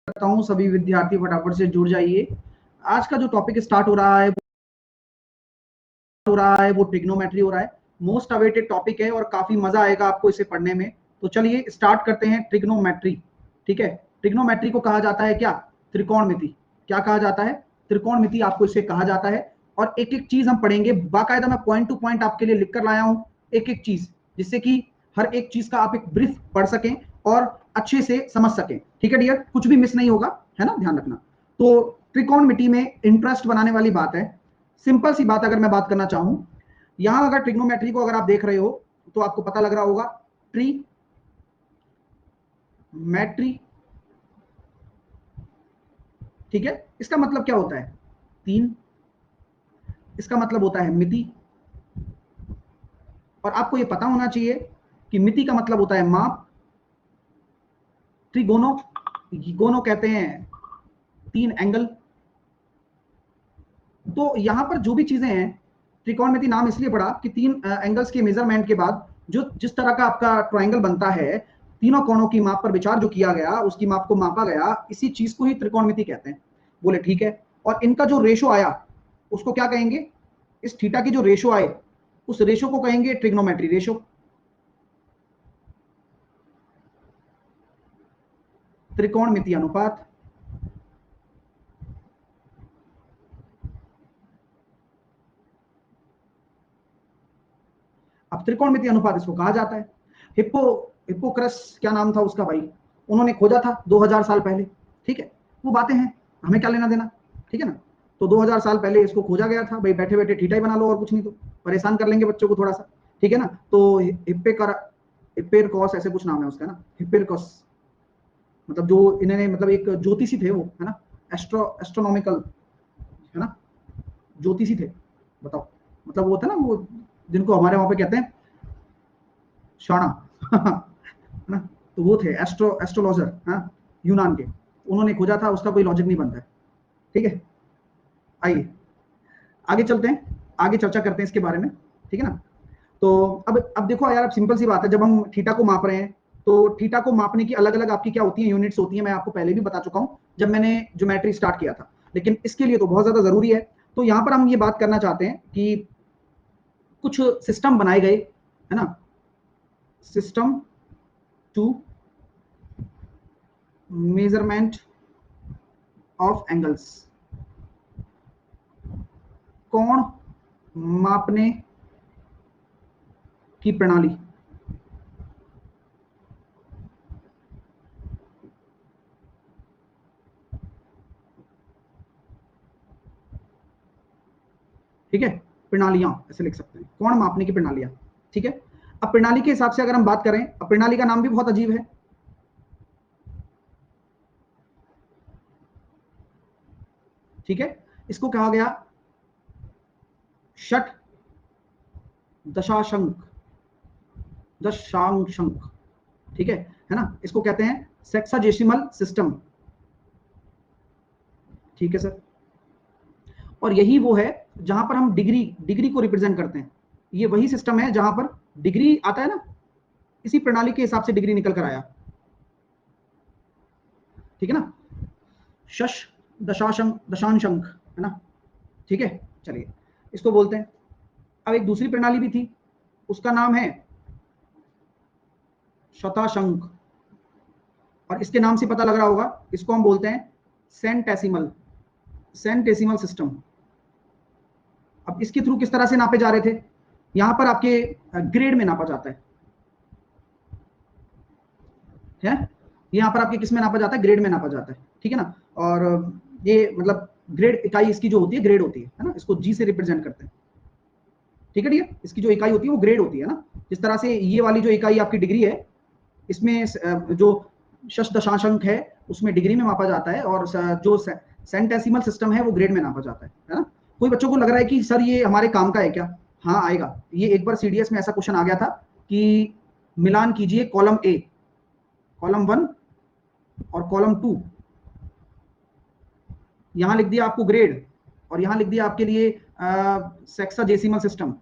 करता हूं सभी विद्यार्थी फटाफट से जुड़ जाइए। आज का जो टॉपिक स्टार्ट हो रहा है वो ट्रिग्नोमेट्री हो रहा है। मोस्ट अवेटेड टॉपिक है और काफी मजा आएगा आपको इसे पढ़ने में। तो चलिए स्टार्ट करते हैं ट्रिग्नोमेट्री। ठीक है, ट्रिग्नोमेट्री को कहा जाता है क्या? त्रिकोणमिति। क्या कहा जाता है? त्रिकोणमिति आपको इसे कहा जाता है। और एक एक चीज हम पढ़ेंगे बाकायदा, मैं पॉइंट टू पॉइंट आपके लिए लिख कर लाया हूं एक एक चीज, जिससे कि हर एक चीज का आप एक ब्रीफ पढ़ सकें और अच्छे से समझ सकें। ठीक है डियर, कुछ भी मिस नहीं होगा, है ना, ध्यान रखना। तो त्रिकोणमिति में इंटरेस्ट बनाने वाली बात है। सिंपल सी बात अगर मैं बात करना चाहूं, यहां अगर ट्रिग्नोमेट्री को अगर आप देख रहे हो तो आपको पता लग रहा होगा ट्री मैट्री। ठीक है, इसका मतलब क्या होता है? तीन। इसका मतलब होता है मिति। और आपको यह पता होना चाहिए कि मिति का मतलब होता है माप। त्रिगोनो, गोनो कहते हैं तीन एंगल। तो यहां पर जो भी चीजें हैं, त्रिकोणमिति नाम इसलिए पड़ा कि तीन एंगल्स के मेजरमेंट के बाद जो जिस तरह का आपका ट्रायंगल बनता है, तीनों कोणों की माप पर विचार जो किया गया, उसकी माप को मापा गया, इसी चीज को ही त्रिकोणमिति कहते हैं। बोले ठीक है। और इनका जो रेशो आया उसको क्या कहेंगे? इस थीटा की जो रेशो आए उस रेशो को कहेंगे ट्रिग्नोमेट्री रेशो। त्रिकोणमिति अनुपात। अब त्रिकोणमिति अनुपात इसको कहा जाता है। हिप्पो हिप्पोक्रस क्या नाम था उसका भाई, उन्होंने खोजा था 2000 साल पहले। ठीक है, वो बातें हैं, हमें क्या लेना देना। ठीक है ना। तो 2000 साल पहले इसको खोजा गया था भाई, बैठे बैठे थीटा ही बना लो और कुछ नहीं, तो परेशान कर लेंगे बच्चों को थोड़ा सा। ठीक है ना। तो हिप्पेरकॉस ऐसे कुछ नाम है उसका ना, हिप्पेरकॉस। मतलब जो इन्होंने, मतलब एक ज्योतिषी थे वो, है ना, एस्ट्रोनॉमिकल, है ना, ज्योतिषी थे। बताओ, मतलब वो था ना, वो जिनको हमारे वहां पे कहते हैं शाणा है ना। तो वो थे एस्ट्रोलॉजर, हाँ, यूनान के। उन्होंने खोजा था, उसका कोई लॉजिक नहीं बनता है। ठीक है, आइए आगे चलते हैं, आगे चर्चा करते हैं इसके बारे में। ठीक है ना। तो अब देखो यार, अब सिंपल सी बात है, जब हम थीटा को माप रहे हैं तो थीटा को मापने की अलग अलग आपकी क्या होती है, यूनिट्स होती है। मैं आपको पहले भी बता चुका हूं जब मैंने ज्योमेट्री स्टार्ट किया था, लेकिन इसके लिए तो बहुत ज्यादा जरूरी है। तो यहां पर हम ये बात करना चाहते हैं कि कुछ सिस्टम बनाए गए, है ना, system to measurement of angles, कोण मापने की प्रणाली। ठीक है, प्रणालियां ऐसे लिख सकते हैं, कोण मापने की प्रणालियां। ठीक है। अब प्रणाली के हिसाब से अगर हम बात करें, अब प्रणाली का नाम भी बहुत अजीब है। ठीक है, इसको कहा गया षट दशांश दशांश। ठीक है ना, इसको कहते हैं सेक्साजेसिमल सिस्टम। ठीक है सर। और यही वो है जहां पर हम डिग्री डिग्री को रिप्रेजेंट करते हैं। ये वही सिस्टम है जहां पर डिग्री आता है ना, इसी प्रणाली के हिसाब से डिग्री निकल कर आया। ठीक है ना, शश दशांश अंक, है ना। ठीक है, चलिए इसको बोलते हैं। अब एक दूसरी प्रणाली भी थी, उसका नाम है शताशंक। और इसके नाम से पता लग रहा होगा, इसको हम बोलते हैं सेंटेसिमल सेंटेसिमल सिस्टम। अब इसके थ्रू किस तरह से नापे जा रहे थे? यहां पर आपके ग्रेड में नापा जाता है। यहाँ पर आपके किस में नापा जाता है? ग्रेड में नापा जाता है। ठीक है ना। और ये मतलब ग्रेड इकाई इसकी जो होती है ग्रेड होती है ना, इसको जी से रिप्रेजेंट करते हैं। ठीक है, इसकी जो इकाई होती है वो ग्रेड होती है ना। जिस तरह से ये वाली जो इकाई आपकी डिग्री है, इसमें जो शश दशांश है उसमें डिग्री में मापा जाता है, और जो सेंटेसिमल सिस्टम है वो ग्रेड में नापा जाता है ना। कोई बच्चों को लग रहा है कि सर ये हमारे काम का है क्या? हाँ आएगा, ये एक बार सीडीएस में ऐसा क्वेश्चन आ गया था कि मिलान कीजिए कॉलम ए, कॉलम 1 और कॉलम 2। यहां लिख दिया आपको ग्रेड, और यहां लिख दिया आपके लिए सेक्साजेसिमल सिस्टम।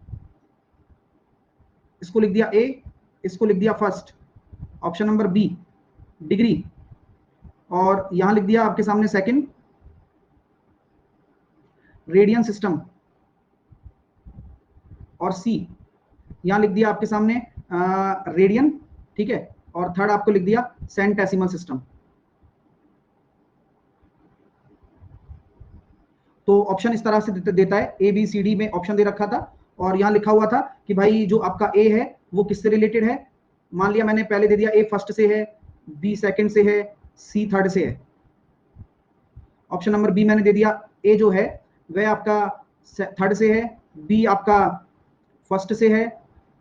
इसको लिख दिया ए, इसको लिख दिया first, option number B degree, और यहां लिख दिया आपके सामने सेकंड रेडियन सिस्टम, और सी यहां लिख दिया आपके सामने रेडियन, ठीक है, और थर्ड आपको लिख दिया सेंटेसिमल सिस्टम। तो ऑप्शन इस तरह से देता है, ए बी सी डी में ऑप्शन दे रखा था, और यहां लिखा हुआ था कि भाई जो आपका ए है वो किससे रिलेटेड है। मान लिया मैंने पहले दे दिया ए फर्स्ट से है, बी सेकंड से है, सी थर्ड से है। ऑप्शन नंबर बी मैंने दे दिया, ए जो है वह आपका थर्ड से है, बी आपका फर्स्ट से है,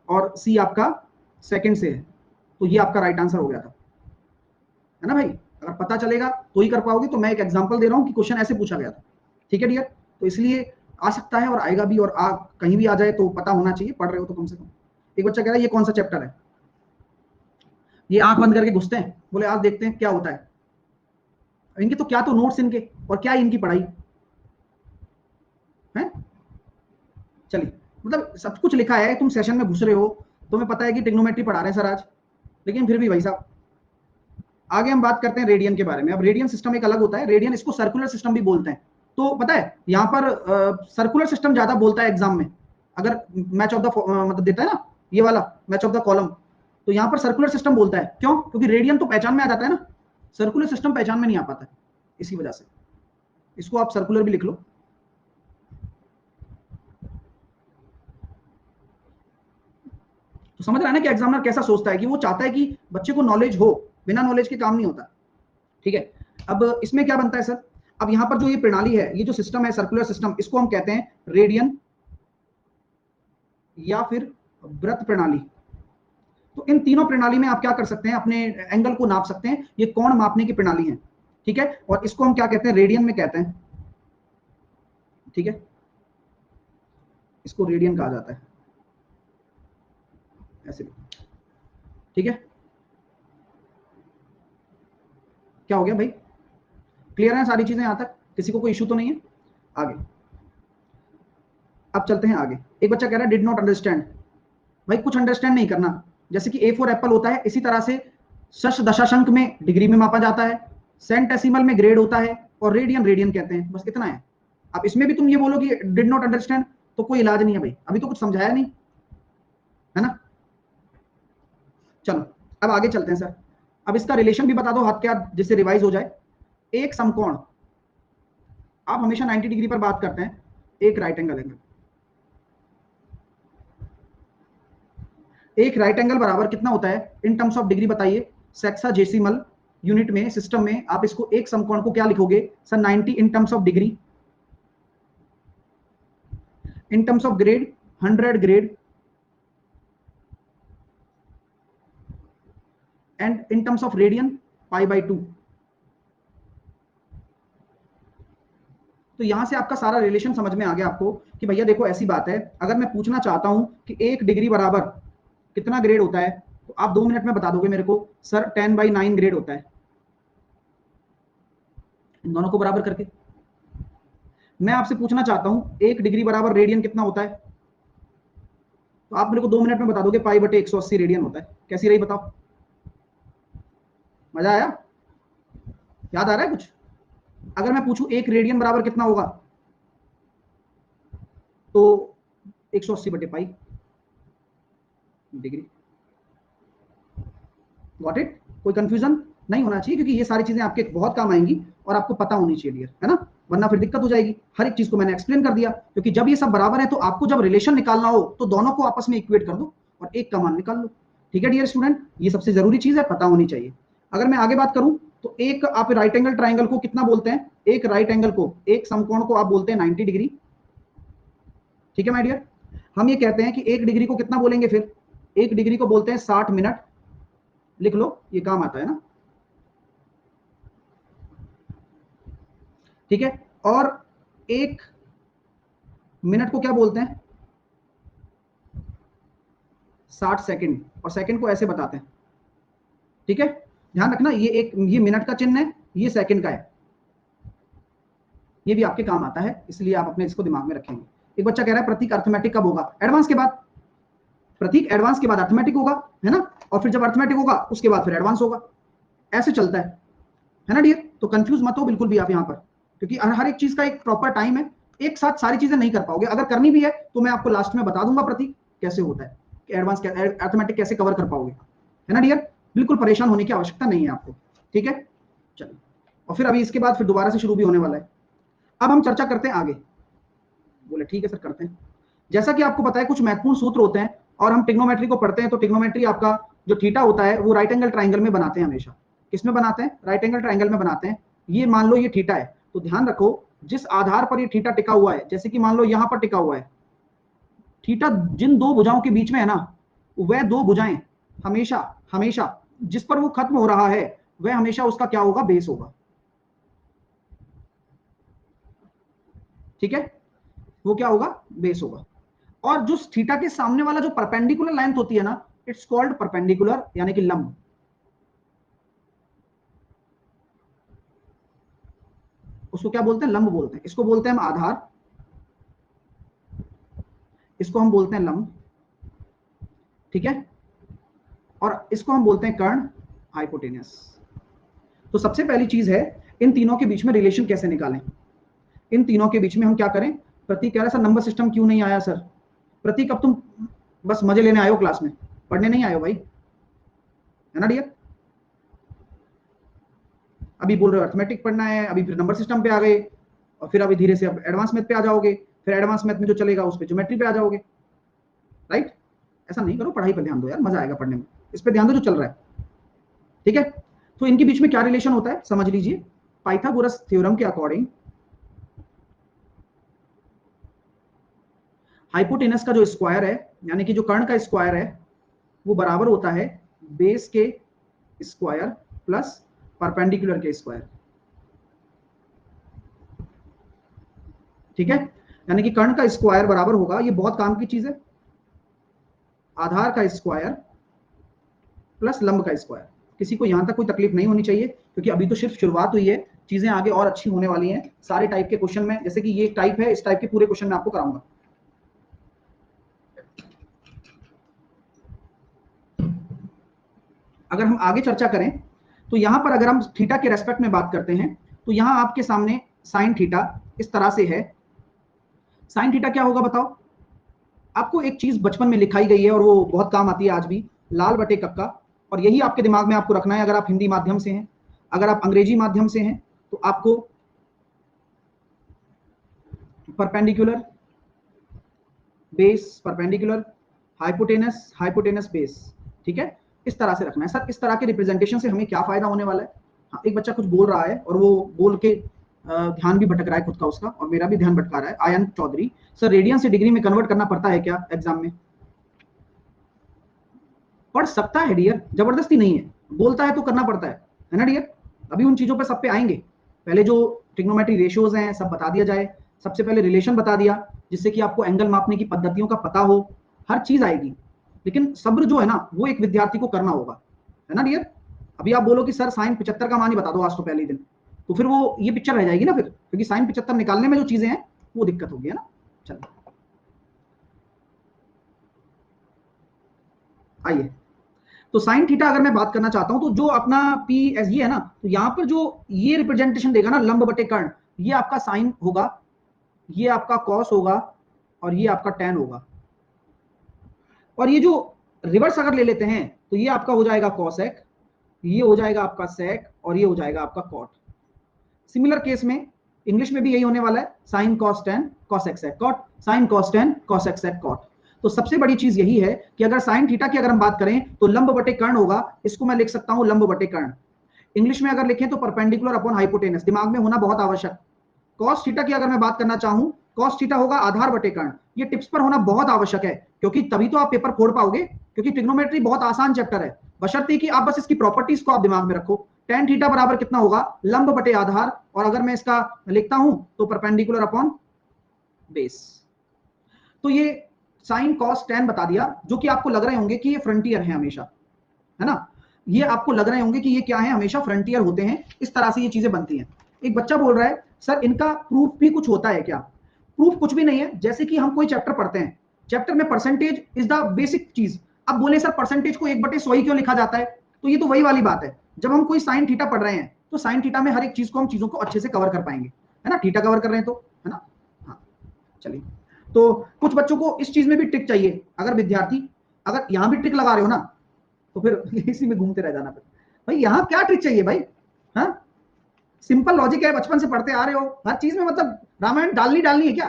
और सी आपका सेकंड से है। तो ये आपका राइट आंसर हो गया था, है ना भाई। अगर पता चलेगा तो ही कर पाओगे। तो मैं एक एग्जांपल दे रहा हूं कि क्वेश्चन ऐसे पूछा गया था, ठीक है डियर। तो इसलिए आ सकता है और आएगा भी, और कहीं भी आ जाए तो पता होना चाहिए, पढ़ रहे हो तो कम से कम। एक बच्चा कह रहा है ये कौन सा चैप्टर है, ये आंख बंद करके घुसते हैं, बोले आज देखते हैं क्या होता है। इनके तो क्या तो नोट्स इनके, और क्या इनकी पढ़ाई है। चलिए, मतलब सब कुछ लिखा है, तुम सेशन में घुस रहे हो, तुम्हें पता है कि ट्रिग्नोमेट्री पढ़ा रहे हैं सर आज, लेकिन फिर भी भाई साहब। आगे हम बात करते हैं रेडियन के बारे में। अब रेडियन सिस्टम एक अलग होता है, रेडियन इसको सर्कुलर सिस्टम भी बोलते हैं। तो पता है यहाँ पर सर्कुलर सिस्टम ज्यादा बोलता है एग्जाम में, अगर मैच ऑफ द मतलब देता है ना ये वाला मैच ऑफ द कॉलम, तो यहाँ पर सर्कुलर सिस्टम बोलता है। क्यों? क्योंकि रेडियन तो पहचान में आ जाता है ना, सर्कुलर सिस्टम पहचान में नहीं आ पाता है, इसी वजह से इसको आप सर्कुलर भी लिख लो। तो समझ रहा है ना कि एग्जामिनर कैसा सोचता है, कि वो चाहता है कि बच्चे को नॉलेज हो, बिना नॉलेज के काम नहीं होता, ठीक है। अब इसमें क्या बनता है सर, अब यहां पर जो ये प्रणाली है, ये जो सिस्टम है सर्कुलर सिस्टम, इसको हम कहते हैं रेडियन या फिर वृत्त प्रणाली। तो इन तीनों प्रणाली में आप क्या कर सकते हैं, अपने एंगल को नाप सकते हैं। ये कोण मापने की प्रणाली है, ठीक है, और इसको हम क्या कहते हैं, रेडियन में कहते हैं, ठीक है, इसको रेडियन कहा जाता है, ऐसे, ठीक है। क्या हो गया भाई, क्लियर है सारी चीजें यहां तक, किसी को कोई इशू तो नहीं है। आगे अब चलते हैं आगे। एक बच्चा कह रहा है डिड नॉट अंडरस्टैंड। भाई कुछ अंडरस्टैंड नहीं करना, जैसे कि ए फॉर एप्पल होता है, इसी तरह से शश दशाशंक में डिग्री में मापा जाता है, सेंटेसिमल में ग्रेड होता है, और रेडियन रेडियन कहते हैं, बस इतना है। अब इसमें भी तुम ये बोलो कि डिड नॉट अंडरस्टैंड, तो कोई इलाज नहीं है भाई, अभी तो कुछ समझाया नहीं, है ना। चलो अब आगे चलते हैं सर। अब इसका रिलेशन भी बता दो हाथ के हाथ, जिससे रिवाइज हो जाए। एक समकोण, आप हमेशा 90 डिग्री पर बात करते हैं, एक राइट एंगल एंगल, एक राइट एंगल बराबर कितना होता है इन टर्म्स ऑफ डिग्री बताइए। सेक्साजेसिमल यूनिट में, सिस्टम में आप इसको एक समकोण को क्या लिखोगे sir, 90 in terms of degree, in terms of grade 100 grade, and in terms of radian π/2। तो यहां से आपका सारा रिलेशन समझ में आ गया आपको कि भैया देखो ऐसी बात है, अगर मैं पूछना चाहता हूं कि 1 डिग्री बराबर कितना ग्रेड होता है, तो आप 2 मिनट में बता दोगे मेरे को सर 10/9 ग्रेड होता है, इन दोनों को बराबर करके। मैं आपसे पूछना चाहता हूं 1 डिग्री बराबर रेडियन कितना होता है, तो आप मेरे को 2 मिनट में बता दोगे π/180 रेडियन होता है। कैसी रही बताओ, मजा आया, याद आ रहा है कुछ। अगर मैं पूछूं 1 रेडियन बराबर कितना होगा, तो 180/π डिग्री। गॉट इट, कोई कंफ्यूजन नहीं होना चाहिए, क्योंकि ये सारी चीजें आपके बहुत काम आएंगी और आपको पता होनी चाहिए डियर, है ना, वरना फिर दिक्कत हो जाएगी। हर एक चीज को मैंने एक्सप्लेन कर दिया, क्योंकि जब ये सब बराबर है तो आपको जब रिलेशन निकालना हो तो दोनों को आपस में इक्वेट कर दो और एक का मान निकाल लो, ठीक है डियर स्टूडेंट। ये सबसे जरूरी चीज है, पता होनी चाहिए। अगर मैं आगे बात करूं तो एक आप राइट एंगल ट्राइंगल को कितना बोलते हैं, एक राइट एंगल को, एक समकोण को आप बोलते हैं 90 डिग्री, ठीक है माय डियर। हम ये कहते हैं कि 1 डिग्री को कितना बोलेंगे, फिर 1 डिग्री को बोलते हैं 60 मिनट, लिख लो ये काम आता है ना, ठीक है। और 1 मिनट को क्या बोलते हैं, 60 सेकंड, और सेकंड को ऐसे बताते हैं, ठीक है। ध्यान रखना ये मिनट का चिन्ह है, ये सेकंड का है, ये भी आपके काम आता है, इसलिए आप अपने इसको दिमाग में रखेंगे। एक बच्चा कह रहा है प्रतीक अर्थमेटिक कब होगा, एडवांस के बाद। प्रतीक एडवांस के बाद अर्थमेटिक होगा, है ना, और फिर जब अर्थमेटिक होगा उसके बाद फिर एडवांस होगा, ऐसे चलता है। है ना डियर। तो कंफ्यूज मत हो बिल्कुल भी आप यहाँ पर, क्योंकि हर एक चीज का एक प्रॉपर टाइम है, एक साथ सारी चीजें नहीं कर पाओगे। अगर करनी भी है तो मैं आपको लास्ट में बता दूंगा प्रतीक कैसे होता है, एडवांस अर्थमेटिक कैसे कवर कर पाओगे, है ना डियर। बिल्कुल परेशान होने की आवश्यकता नहीं है आपको, ठीक है। चलिए, और फिर अभी इसके बाद फिर दोबारा से शुरू भी होने वाला है। अब हम चर्चा करते हैं आगे। बोले ठीक है सर करते हैं। जैसा कि आपको पता है कुछ महत्वपूर्ण सूत्र होते हैं, और हम टिग्नोमेट्री को पढ़ते हैं तो टिग्नोमेट्री आपका जो थीटा होता है वो राइट एंगल ट्राइंगल में बनाते हैं हमेशा। किसमें बनाते हैं? राइट एंगल ट्राइंगल में बनाते हैं। ये मान लो ये थीटा है, तो ध्यान रखो जिस आधार पर ये थीटा टिका हुआ है, जैसे कि मान लो यहां पर टिका हुआ है थीटा, जिन दो भुजाओं के बीच में है ना, वह दो भुजाएं हमेशा हमेशा जिस पर वो खत्म हो रहा है वह हमेशा उसका क्या होगा? बेस होगा, ठीक है। वो क्या होगा? बेस होगा। और जो थीटा के सामने वाला जो परपेंडिकुलर लेंथ होती है ना, इट्स कॉल्ड परपेंडिकुलर, यानी कि लंब। उसको क्या बोलते हैं? लंब बोलते हैं। इसको बोलते हैं हम आधार, इसको हम बोलते हैं लंब, ठीक है। और इसको हम बोलते हैं कर्ण, हाइपोटेनस। तो सबसे पहली चीज है इन तीनों के बीच में रिलेशन कैसे निकालें। इन तीनों के बीच में हम क्या करें? प्रतीक कह रहा है सर नंबर सिस्टम क्यों नहीं आया सर। प्रतीक अब तुम बस मजे लेने आए हो क्लास में, पढ़ने नहीं आए हो भाई, है ना डियर। अभी बोल रहे हो अर्थमेटिक पढ़ना है, अभी फिर नंबर सिस्टम पे आ गए, और फिर अभी धीरे से अब एडवांस मैथ पे आ जाओगे, फिर एडवांस मैथ में जो चलेगा उस पे ज्योमेट्री पे आ जाओगे, राइट। ऐसा नहीं करो, पढ़ाई पर ध्यान दो यार, मजा आएगा पढ़ने में, इस पे ध्यान दो जो चल रहा है, ठीक है। तो इनके बीच में क्या रिलेशन होता है समझ लीजिए। पाइथागोरस थ्योरम के अकॉर्डिंग हाइपोटेनस का जो स्क्वायर है, यानी कि जो कर्ण का स्क्वायर है, वो बराबर होता है बेस के स्क्वायर प्लस परपेंडिकुलर के स्क्वायर, ठीक है। यानी कि कर्ण का स्क्वायर बराबर होगा, ये बहुत काम की चीज है, आधार का स्क्वायर प्लस लंब का स्क्वायर। किसी को यहां तक कोई तकलीफ नहीं होनी चाहिए, क्योंकि अभी तो सिर्फ शुरुआत हुई है, चीजें आगे और अच्छी होने वाली हैं। सारे टाइप के क्वेश्चन में, जैसे कि ये टाइप है, इस टाइप के पूरे क्वेश्चन में आपको कराऊंगा। अगर हम आगे चर्चा करें तो यहां पर अगर हम थीटा के रेस्पेक्ट में बात करते हैं, तो यहां आपके सामने साइन थीटा इस तरह से है। साइन थीटा क्या होगा बताओ? आपको एक चीज बचपन में लिखाई गई है और वो बहुत काम आती है आज भी, लाल बटे कक्का। और यही आपके दिमाग में आपको रखना है। अगर आप हिंदी माध्यम से हैं, अगर आप अंग्रेजी माध्यम से हैं, तो आपको perpendicular base, perpendicular hypotenuse, hypotenuse base, ठीक है। इस तरह से रखना है सर। इस तरह के रिप्रेजेंटेशन से हमें क्या फायदा होने वाला है? हाँ, एक बच्चा कुछ बोल रहा है और वो बोल के ध्यान भी भटक रहा है खुद का उसका, और मेरा भी ध्यान भटका रहा है। आयन चौधरी सर, रेडियन से डिग्री में कन्वर्ट करना पड़ता है क्या एग्जाम में? पढ़ सकता है डियर, जबरदस्ती नहीं है, बोलता है तो करना पड़ता है ना डियर। अभी उन चीजों पे सब पे आएंगे। पहले जो ट्रिग्नोमेट्री रेशियोज हैं सब बता दिया जाए, सबसे पहले रिलेशन बता दिया, जिससे कि आपको एंगल मापने की पद्धतियों का पता हो, हर चीज आएगी। लेकिन सब्र जो है ना, वो एक विद्यार्थी को करना होगा, है ना डियर। अभी आप बोलो कि सर साइन 75 का मान ही बता दो आज तो पहले ही दिन, तो फिर वो ये पिक्चर रह जाएगी ना फिर, क्योंकि साइन 75 निकालने में जो चीजें हैं वो दिक्कत होगी, है ना। चलो आइए, तो साइन थीटा अगर मैं बात करना चाहता हूं, तो जो अपना पी एस ये है ना, तो यहां पर जो ये रिप्रेजेंटेशन देगा ना लंब बटे कर्ण, ये आपका साइन होगा, ये आपका कॉस होगा, और ये आपका टेन होगा। और ये जो रिवर्स अगर ले लेते हैं तो ये आपका हो जाएगा कॉसेक, ये हो जाएगा आपका सेक, और ये हो जाएगा आपका कॉट। सिमिलर केस में इंग्लिश में भी यही होने वाला है, sine cos tan cosec sec cot, sine cos tan cosec sec cot. तो सबसे बड़ी चीज यही है कि अगर साइन थीटा की अगर हम बात करें तो लंब बटे कर्ण होगा, इसको मैं लिख सकता हूं लंब बटे कर्ण। इंग्लिश में अगर लिखें तो परपेंडिकुलर अपॉन हाइपोटेनस, दिमाग में होना बहुत आवश्यक। कॉस थीटा की अगर मैं बात करना चाहूं, कॉस थीटा होगा आधार बटे कर्ण। ये टिप्स पर होना बहुत आवश्यक है, क्योंकि तभी तो आप पेपर फोड़ पाओगे, क्योंकि ट्रिग्नोमेट्री बहुत आसान चैप्टर है, बशर्ते कि आप बस इसकी प्रॉपर्टीज को आप दिमाग में रखो। टेन थीटा बराबर कितना होगा? लंब बटे आधार, और अगर मैं इसका लिखता हूं तो परपेंडिकुलर अपॉन बेस। तो ये साइन कॉस टेन बता दिया, जो कि आपको लग रहे होंगे कि ये फ्रंटियर है हमेशा, है ना। ये आपको लग रहे होंगे कि ये क्या है, हमेशा फ्रंटियर होते हैं। इस तरह से ये चीजें बनती हैं। एक बच्चा बोल रहा है सर इनका प्रूफ भी कुछ होता है क्या? प्रूफ कुछ भी नहीं है। जैसे कि हम कोई चैप्टर पढ़ते हैं, चैप्टर में परसेंटेज इज द बेसिक चीज। अब बोले सर परसेंटेज को 1/100 ही क्यों लिखा जाता है? तो ये तो वही वाली बात है, जब हम कोई साइन थीटा पढ़ रहे हैं तो साइन थीटा में हर एक चीज को हम चीजों को अच्छे से कवर कर पाएंगे, है ना, थीटा कवर कर रहे हैं तो, है ना। हाँ चलिए, तो कुछ बच्चों को इस चीज में भी ट्रिक चाहिए, अगर विद्यार्थी अगर यहां भी ट्रिक लगा रहे हो ना तो फिर इसी में घूमते रह जाना। फिर भाई यहाँ क्या ट्रिक चाहिए भाई, हाँ सिंपल लॉजिक है, बचपन से पढ़ते आ रहे हो, हर चीज में मतलब रामायण डालनी है क्या,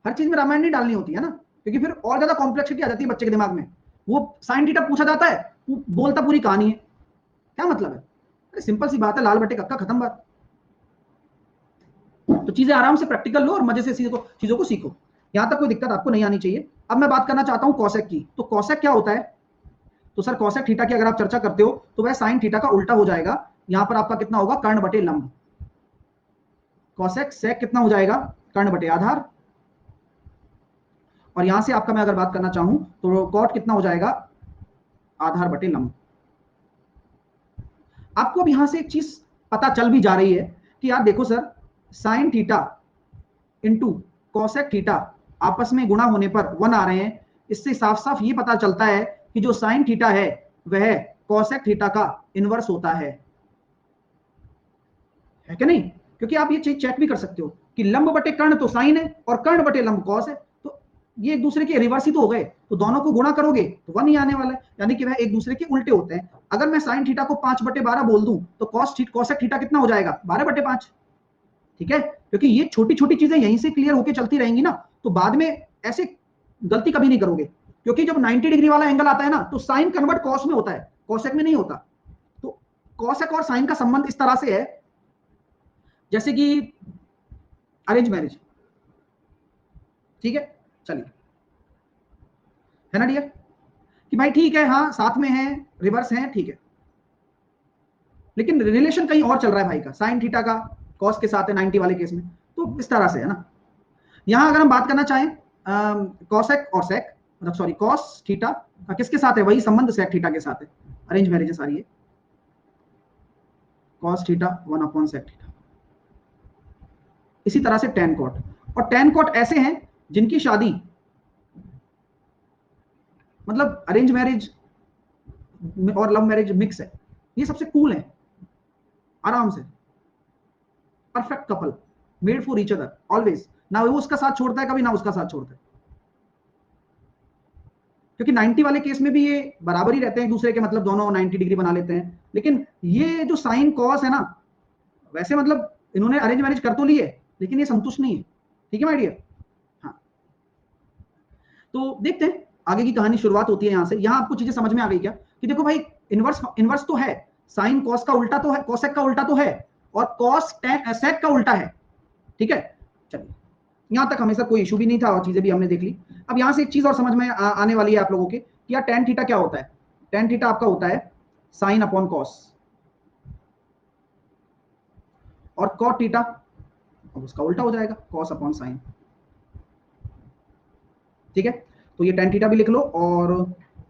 हर चीज में रामायण नहीं डालनी होती है ना, क्योंकि फिर और ज्यादा कॉम्प्लेक्सिटी आ जाती है बच्चे के दिमाग में। वो साइन थीटा पूछा जाता है, वो बोलता पूरी कहानी है, क्या मतलब है, अरे सिंपल सी बात है, लाल बटे कक्का, खत्म बात। तो चीजें आराम से प्रैक्टिकल लो और मजे से चीजों को सीखो, यहां तक कोई दिक्कत आपको नहीं आनी चाहिए। अब मैं बात करना चाहता हूं कॉसेक की। तो कॉसेक क्या होता है, तो सर कॉसेक थीटा की अगर आप चर्चा करते हो तो वह साइन थीटा का उल्टा हो जाएगा। यहां पर आपका कितना होगा, कर्ण बटे लंब। कॉसेक सेक कितना हो जाएगा, कर्ण बटे आधार। और यहां से आपका मैं अगर बात करना चाहूं तो कॉट कितना हो जाएगा, आधार बटे लंब। आपको अब यहां से एक चीज पता चल भी जा रही है कि यार देखो sir, sine theta into cosec theta आपस में गुणा होने पर 1 आ रहे हैं। इससे साफ साफ ये पता चलता है कि जो साइन थीटा है वह कॉसेक थीटा का इनवर्स होता है कि नहीं। क्योंकि आप ये चीज चेक भी कर सकते हो कि लंब बटे कर्ण तो साइन है और कर्ण बटे लंब कॉस है, तो ये एक दूसरे के रिवर्स ही तो हो गए, तो दोनों को गुणा करोगे तो 1 ही आने वाला है, यानी कि वह एक दूसरे के उल्टे होते हैं। अगर मैं साइन थीटा को 5/12 बोल दूं तो कॉसेक थीटा कितना हो जाएगा, 12/5। ठीक है, क्योंकि ये छोटी छोटी चीजें यहीं से क्लियर होकर चलती रहेंगी ना, तो बाद में ऐसे गलती कभी नहीं करोगे। क्योंकि जब 90 डिग्री वाला एंगल आता है ना तो साइन कन्वर्ट कॉस में होता है, कॉसेक में नहीं होता। तो कॉसेक और साइन का संबंध इस तरह से है जैसे कि अरेंज मैरिज। ठीक है, चलिए, है ना डियर, कि भाई ठीक है, हाँ साथ में है, रिवर्स है, ठीक है, लेकिन रिलेशन कहीं और चल रहा है भाई का, साइन थीटा का कॉस के साथ है 90 वाले केस में, तो इस तरह से है ना। यहां अगर हम बात करना चाहें कॉसेक और सेक, मतलब सॉरी कॉस थीटा किसके साथ है, वही संबंध सेक थीटा के साथ है, अरेंज मैरिज है सारी है, कॉस थीटा 1/सेक थीटा। इसी तरह से टेन कॉट, और टेन कॉट ऐसे हैं जिनकी शादी मतलब अरेंज मैरिज और लव मैरिज मिक्स है, ये सबसे कूल है, आराम से perfect couple, made for each other always, ना वो उसका साथ छोड़ता है कभी, ना उसका साथ छोड़ता है। क्योंकि 90 वाले केस में भी ये बराबर ही रहते हैं एक दूसरे के, मतलब दोनों 90 डिग्री बना लेते हैं, लेकिन ये जो साइन कॉस है ना, वैसे मतलब इन्होंने अरेंज मैरिज कर तो ली है लेकिन ये संतुष्ट नहीं है। ठीक है माय डियर, हाँ तो देखते हैं आगे की कहानी शुरुआत होती है यहां से। यहां आपको चीजें समझ में आ गई क्या, कि देखो भाई इनवर्स इनवर्स तो है, साइन कॉस का उल्टा तो है, कॉसेक का उल्टा तो है, और कॉस सेक का उल्टा है। ठीक है, चलिए यहां तक हमेशा कोई इशू भी नहीं था और चीजें भी हमने देख ली। अब यहां से एक चीज और समझ में आने वाली है आप लोगों के कि यार टेन थीटा क्या होता है। टेन थीटा आपका होता है साइन अपॉन कॉस, और कॉट थीटा अब उसका उल्टा हो जाएगा, कॉस अपॉन साइन। ठीक है, तो ये टेन थीटा भी लिख लो और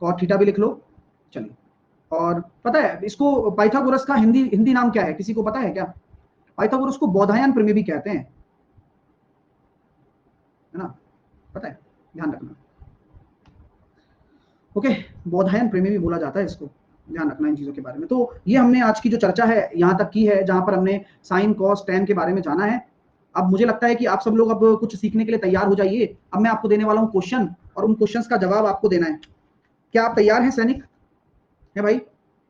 कॉट थीटा भी लिख लो। चलिए, और पता है इसको पाइथागोरस का हिंदी हिंदी नाम क्या है, किसी को पता है क्या। पाइथागोरस को बौधायन प्रमेय भी कहते हैं, है ना, पता है, ध्यान रखना। ओके, बौधायन प्रेमी भी बोला जाता है इसको, ध्यान रखना इन चीजों के बारे में। तो ये हमने आज की जो चर्चा है यहाँ तक की है, जहां पर हमने साइन कॉस टेन के बारे में जाना है। अब मुझे लगता है कि आप सब लोग अब कुछ सीखने के लिए तैयार हो जाइए। अब मैं आपको देने वाला हूँ क्वेश्चन, और उन क्वेश्चंस का जवाब आपको देना है। क्या आप तैयार हैं सैनिक, है भाई।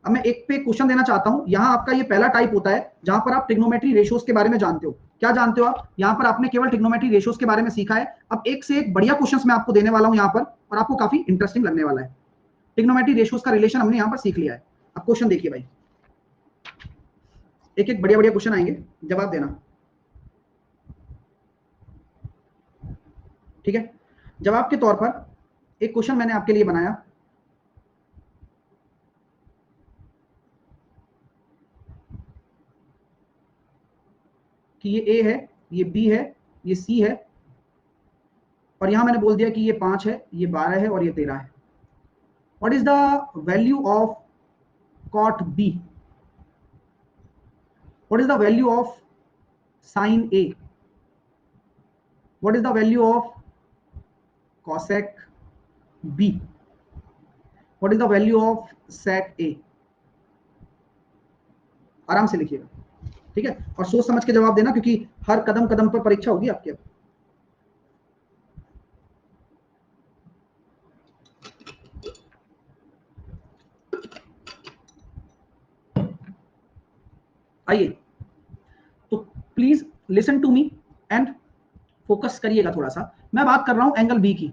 अब मैं एक पे क्वेश्चन देना चाहता हूँ। यहाँ आपका ये पहला टाइप होता है जहां पर आप ट्रिग्नोमेट्री रेशियोज के बारे में जानते हो। क्या जानते हो आप, यहाँ पर आपने केवल ट्रिग्नोमेट्री रेशियोज के बारे में सीखा है। अब एक से एक बढ़िया क्वेश्चंस मैं आपको देने वाला हूँ यहाँ पर, और आपको काफी इंटरेस्टिंग लगने वाला है। ट्रिग्नोमेट्री रेशियोज का रिलेशन हमने यहाँ पर सीख लिया है। अब क्वेश्चन देखिए भाई, एक एक बढ़िया बढ़िया क्वेश्चन आएंगे, जवाब देना। ठीक है, जवाब के तौर पर एक क्वेश्चन मैंने आपके लिए बनाया कि ये ए है, ये बी है, ये सी है, और यहां मैंने बोल दिया कि ये 5 है, ये 12 है और ये 13 है। What is the value of cot B, what is the value of sine A, what is the value of cosec B, what is the value of sec A. आराम से लिखिएगा, ठीक है, और सोच समझ के जवाब देना, क्योंकि हर कदम कदम पर परीक्षा होगी आपके। आइए, तो please listen to me and focus करिएगा थोड़ा सा। मैं बात कर रहा हूं एंगल बी की।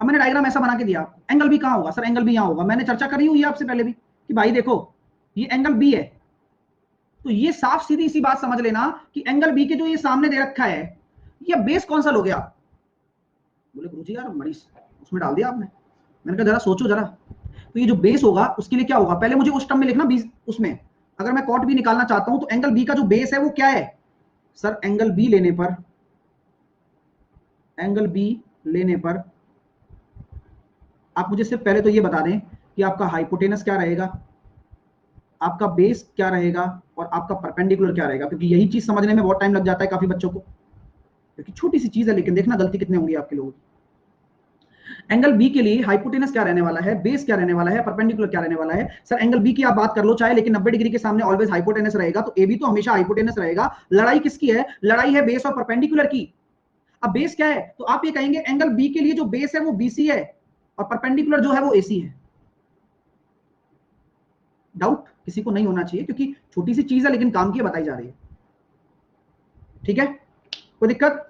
अब मैंने डायग्राम ऐसा बना के दिया, एंगल बी कहां होगा सर? एंगल बी यहां होगा। मैंने चर्चा करी हुई है आपसे पहले भी कि भाई देखो ये एंगल बी है, तो ये साफ सीधी सी बात समझ लेना कि एंगल बी के जो ये सामने दे रखा है, ये बेस कौन सा लोगे आप? बोले गुरुजी यार मरीज उसमें डाल दिया आपने। मैंने कहा जरा सोचो जरा, तो ये जो बेस होगा उसके लिए क्या होगा, पहले मुझे उस टर्म में लिखना बी, उसमें अगर मैं कॉट बी निकालना चाहता हूं तो एंगल बी का जो बेस है वो क्या है सर? एंगल बी लेने पर, एंगल बी लेने पर आप मुझे सिर्फ पहले तो ये बता दें कि आपका हाइपोटेनस क्या रहेगा, आपका बेस क्या रहेगा, और आपका परपेंडिकुलर क्या रहेगा, क्योंकि यही चीज समझने में बहुत टाइम लग जाता है काफी बच्चों को, क्योंकि छोटी सी चीज है, लेकिन देखना गलती कितने होंगी आपके लोगों की। एंगल बी के लिए हाइपोटेनस क्या रहने वाला है, बेस क्या रहने वाला है, परपेंडिकुलर क्या रहने वाला है? सर एंगल बी की आप बात कर लो चाहे, लेकिन 90 डिग्री के सामने ऑलवेज हाइपोटेनस रहेगा, तो ए बी तो हमेशा हाइपोटेनस रहेगा। लड़ाई किसकी है? लड़ाई है बेस और परपेंडिकुलर की। अब बेस क्या है, तो आप ये कहेंगे एंगल बी के लिए जो बेस है वो बीसी है और परपेंडिकुलर जो है वो एसी है। डाउट किसी को नहीं होना चाहिए, क्योंकि छोटी सी चीज है लेकिन काम की बताई जा रही है, ठीक है, कोई दिक्कत?